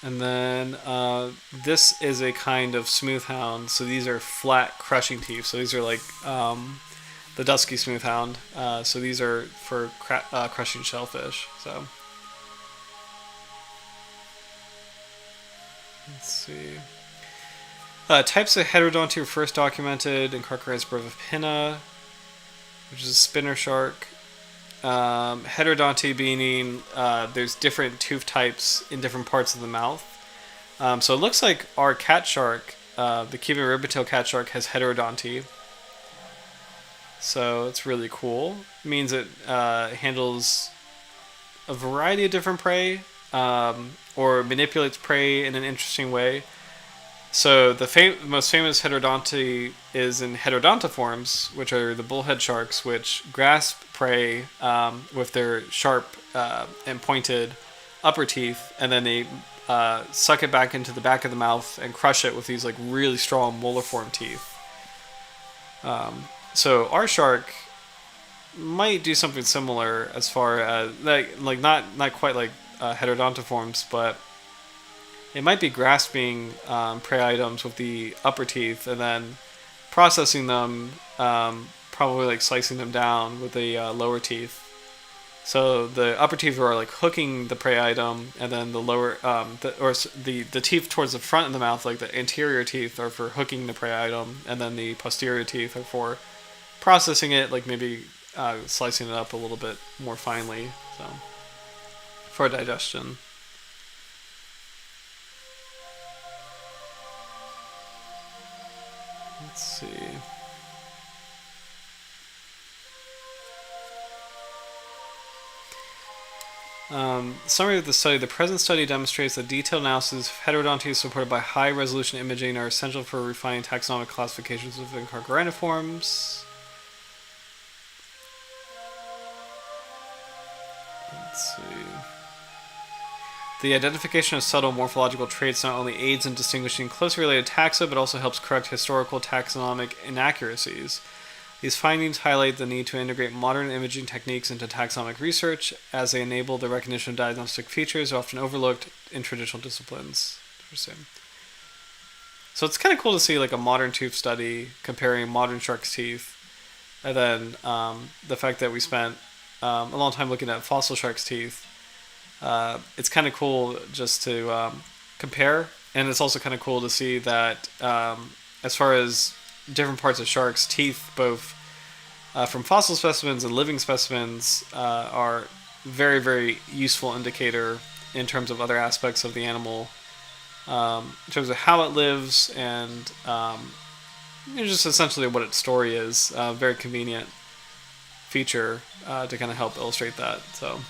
And then this is a kind of smoothhound. So these are flat crushing teeth. So these are like the dusky smoothhound. So these are for crushing shellfish. So let's see. Types of heterodonty were first documented in Carcharodontis brevis, which is a spinner shark. Heterodonty meaning there's different tooth types in different parts of the mouth. So it looks like our cat shark, the Cuban Ribbontail Catshark, has heterodonty. So it's really cool. It means it handles a variety of different prey, or manipulates prey in an interesting way. So the most famous heterodonty is in heterodontiforms, which are the bullhead sharks, which grasp prey with their sharp and pointed upper teeth, and then they suck it back into the back of the mouth and crush it with these like really strong molar-form teeth. So our shark might do something similar as far as like not quite like heterodontiforms, but it might be grasping prey items with the upper teeth and then processing them, probably like slicing them down with the lower teeth. So the upper teeth are like hooking the prey item, and then the lower, the teeth towards the front of the mouth, like the anterior teeth, are for hooking the prey item, and then the posterior teeth are for processing it, like maybe slicing it up a little bit more finely, so for digestion. Let's see. Summary of the study. The present study demonstrates that detailed analysis of heterodonty supported by high-resolution imaging are essential for refining taxonomic classifications within Carcharodontiforms. Let's see. The identification of subtle morphological traits not only aids in distinguishing closely related taxa, but also helps correct historical taxonomic inaccuracies. These findings highlight the need to integrate modern imaging techniques into taxonomic research, as they enable the recognition of diagnostic features often overlooked in traditional disciplines. Interesting. So it's kind of cool to see like a modern tooth study comparing modern shark's teeth, and then the fact that we spent a long time looking at fossil shark's teeth. It's kind of cool just to compare, and it's also kind of cool to see that as far as different parts of sharks' teeth, both from fossil specimens and living specimens, are very, very useful indicator in terms of other aspects of the animal, in terms of how it lives and It's just essentially what its story is. Very convenient feature to kind of help illustrate that. So,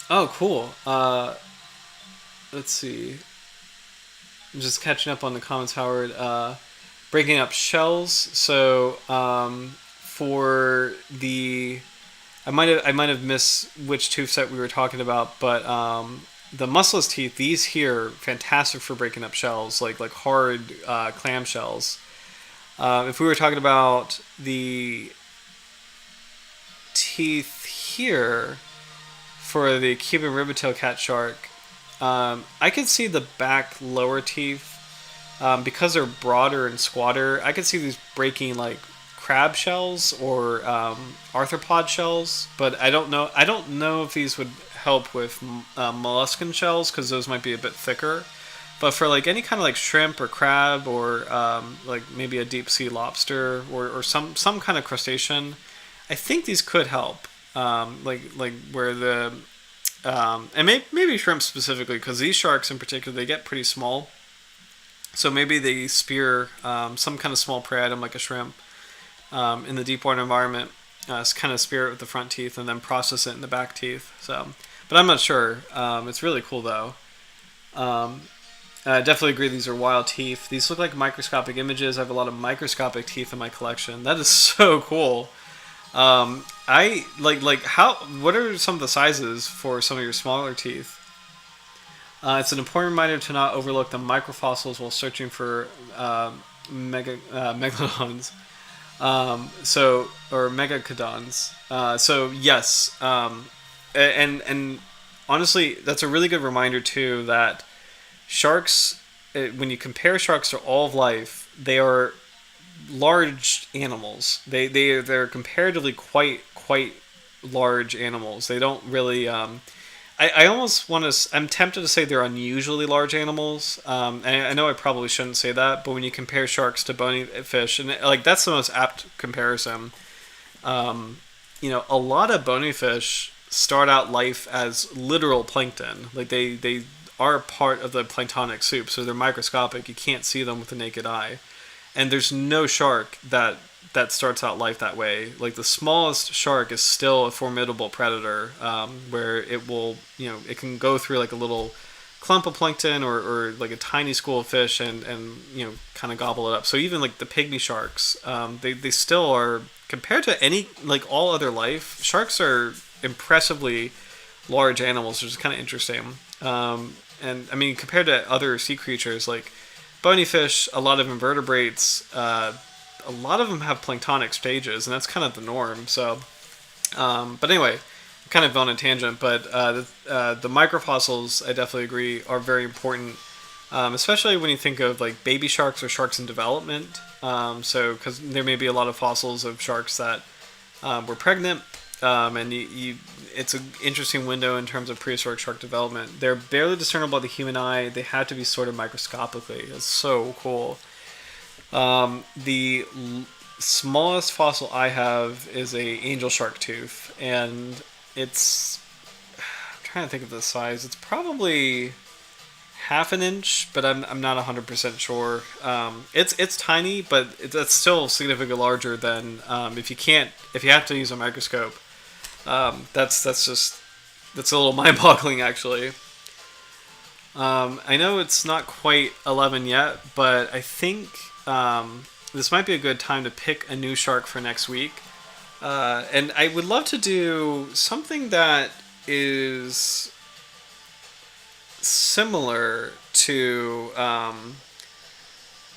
oh, cool. Let's see. I'm just catching up on the comments, Howard. Breaking up shells. So, for the, I might have missed which tooth set we were talking about, but the muscleless teeth, these here, fantastic for breaking up shells, like hard clam shells. If we were talking about the teeth here for the Cuban Ribbontail Catshark, I could see the back lower teeth, because they're broader and squatter. I could see these breaking like crab shells or arthropod shells, but I don't know. I don't know if these would help with molluscan shells because those might be a bit thicker. But for like any kind of like shrimp or crab or like maybe a deep sea lobster or some kind of crustacean, I think these could help. Like where the and maybe shrimp specifically, because these sharks in particular, they get pretty small. So maybe they spear some kind of small prey item like a shrimp in the deep water environment, kind of spear it with the front teeth and then process it in the back teeth. So, but I'm not sure. It's really cool though. I definitely agree these are wild teeth. These look like microscopic images. I have a lot of microscopic teeth in my collection. That is so cool. I like how. What are some of the sizes for some of your smaller teeth? It's an important reminder to not overlook the microfossils while searching for megalodons. Or megacodons. So yes, and honestly, that's a really good reminder too that sharks, when you compare sharks to all of life, they are large animals. They're comparatively quite large animals. They don't really. I almost want to. I'm tempted to say they're unusually large animals. And I know I probably shouldn't say that, but when you compare sharks to bony fish, and like that's the most apt comparison. A lot of bony fish start out life as literal plankton. Like they are part of the planktonic soup, so they're microscopic. You can't see them with the naked eye. And there's no shark that starts out life that way. Like the smallest shark is still a formidable predator, where it will, it can go through like a little clump of plankton or like a tiny school of fish and kind of gobble it up. So even like the pygmy sharks, they still are, compared to any, like all other life, sharks are impressively large animals, which is kind of interesting. And I mean, compared to other sea creatures like bony fish, a lot of invertebrates, a lot of them have planktonic stages, and that's kind of the norm. So, but anyway, kind of on a tangent, but the microfossils, I definitely agree, are very important, especially when you think of like baby sharks or sharks in development. So, because there may be a lot of fossils of sharks that were pregnant, and it's an interesting window in terms of prehistoric shark development. They're barely discernible by the human eye. They have to be sorted microscopically. It's so cool. The smallest fossil I have is a angel shark tooth, and I'm trying to think of the size. It's probably half an inch, but I'm not 100% sure. It's tiny, but it's still significantly larger than if you have to use a microscope. That's a little mind-boggling actually. I know it's not quite 11 yet, but I think this might be a good time to pick a new shark for next week. And I would love to do something that is similar to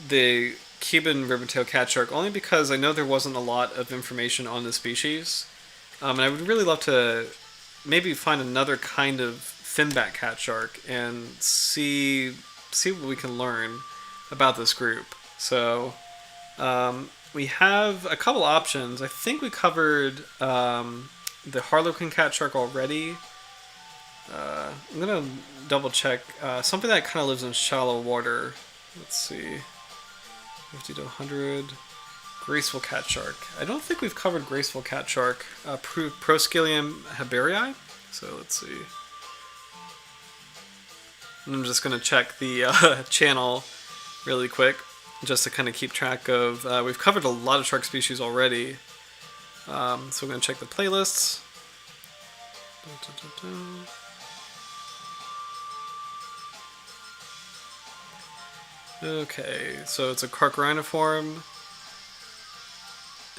the Cuban Ribbontail Catshark, only because I know there wasn't a lot of information on the species. And I would really love to maybe find another kind of finback catshark and see what we can learn about this group. So we have a couple options. I think we covered the Harlequin catshark already. I'm gonna double check something that kind of lives in shallow water. Let's see, 50 to 100. Graceful catshark. I don't think we've covered graceful catshark. Proscilium haberii. So let's see. I'm just gonna check the channel really quick. just to kind of keep track of. We've covered a lot of shark species already, so we're going to check the playlists. Okay, so it's a Carchariniform.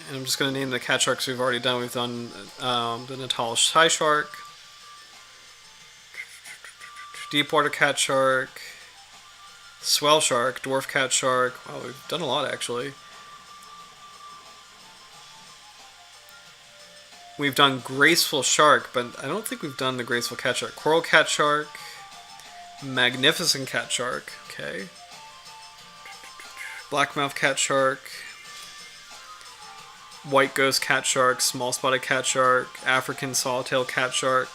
And I'm just going to name the cat sharks we've already done. We've done the Natal Shy Shark, Deepwater Cat Shark, Swell Shark, Dwarf Cat Shark. Wow, we've done a lot actually. We've done Graceful Shark, but I don't think we've done the Graceful Cat Shark. Coral Cat Shark, Magnificent Cat Shark, okay. Blackmouth Cat Shark, White Ghost Cat Shark, Small Spotted Cat Shark, African Swallowtail Cat Shark.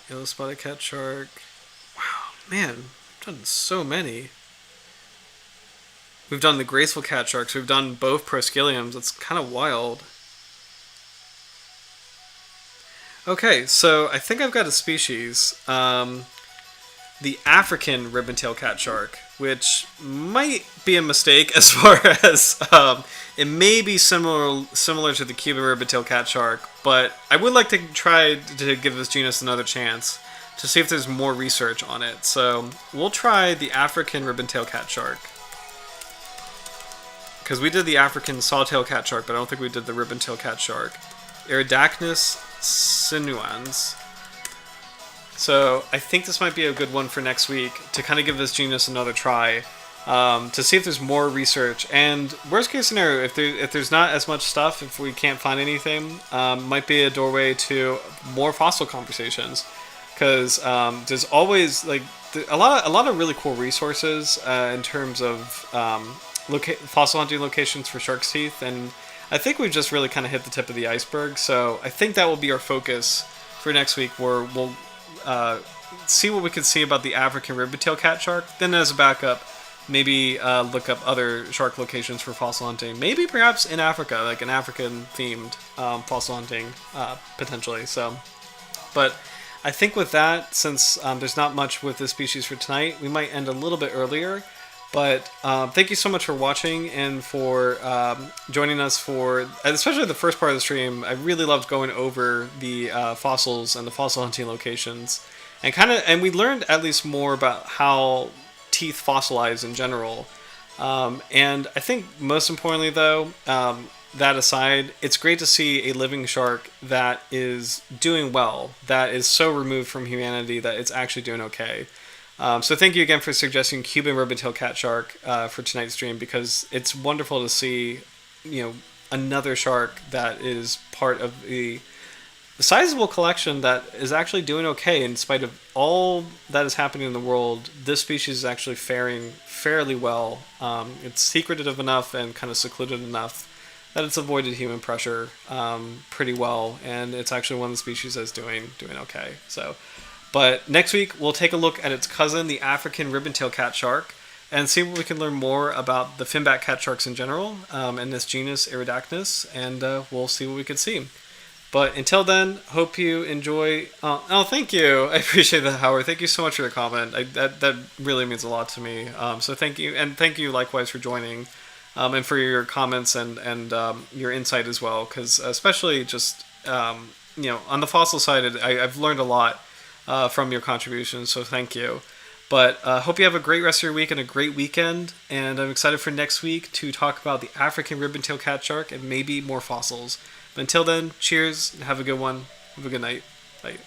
Yellow Spotted Cat Shark. Wow, man, we've done so many. We've done the Graceful Cat Sharks. We've done both Prosciliums. That's kind of wild. Okay, so I think I've got a species. The African Ribbontail Catshark, which might be a mistake as far as it may be similar to the Cuban Ribbontail Catshark, but I would like to try to give this genus another chance to see if there's more research on it. So we'll try the African Ribbontail Catshark, because we did the African Sawtail Catshark, but I don't think we did the Ribbontail Catshark. Eridacnis sinuans. So I think this might be a good one for next week to kind of give this genus another try, to see if there's more research. And worst case scenario, if there's not as much stuff, if we can't find anything, might be a doorway to more fossil conversations. Because there's always like a lot of really cool resources in terms of fossil hunting locations for shark's teeth, and I think we've just really kind of hit the tip of the iceberg. So I think that will be our focus for next week, where we'll see what we can see about the African Ribbontail Catshark. Then as a backup, maybe look up other shark locations for fossil hunting. Maybe perhaps in Africa, like an African-themed fossil hunting, potentially. So, but I think with that, since there's not much with this species for tonight, we might end a little bit earlier. But thank you so much for watching and for joining us for, especially the first part of the stream. I really loved going over the fossils and the fossil hunting locations, and we learned at least more about how teeth fossilize in general. And I think most importantly, though, that aside, it's great to see a living shark that is doing well, that is so removed from humanity that it's actually doing okay. So thank you again for suggesting Cuban Ribbontail Catshark for tonight's stream, because it's wonderful to see, another shark that is part of the sizable collection that is actually doing okay in spite of all that is happening in the world. This species is actually faring fairly well. It's secretive enough and kind of secluded enough that it's avoided human pressure pretty well, and it's actually one of the species that's doing okay. So. But next week, we'll take a look at its cousin, the African Ribbontail Catshark, and see what we can learn more about the finback catsharks in general, and this genus, Eridacnis, and we'll see what we can see. But until then, hope you enjoy... thank you! I appreciate that, Howard. Thank you so much for your comment. That really means a lot to me. So thank you, and thank you likewise for joining, and for your comments and your insight as well, because especially just, on the fossil side, I've learned a lot from your contributions, so thank you. But hope you have a great rest of your week and a great weekend, and I'm excited for next week to talk about the African Ribbontail Catshark and maybe more fossils. But until then, cheers, and have a good one. Have a good night. Bye.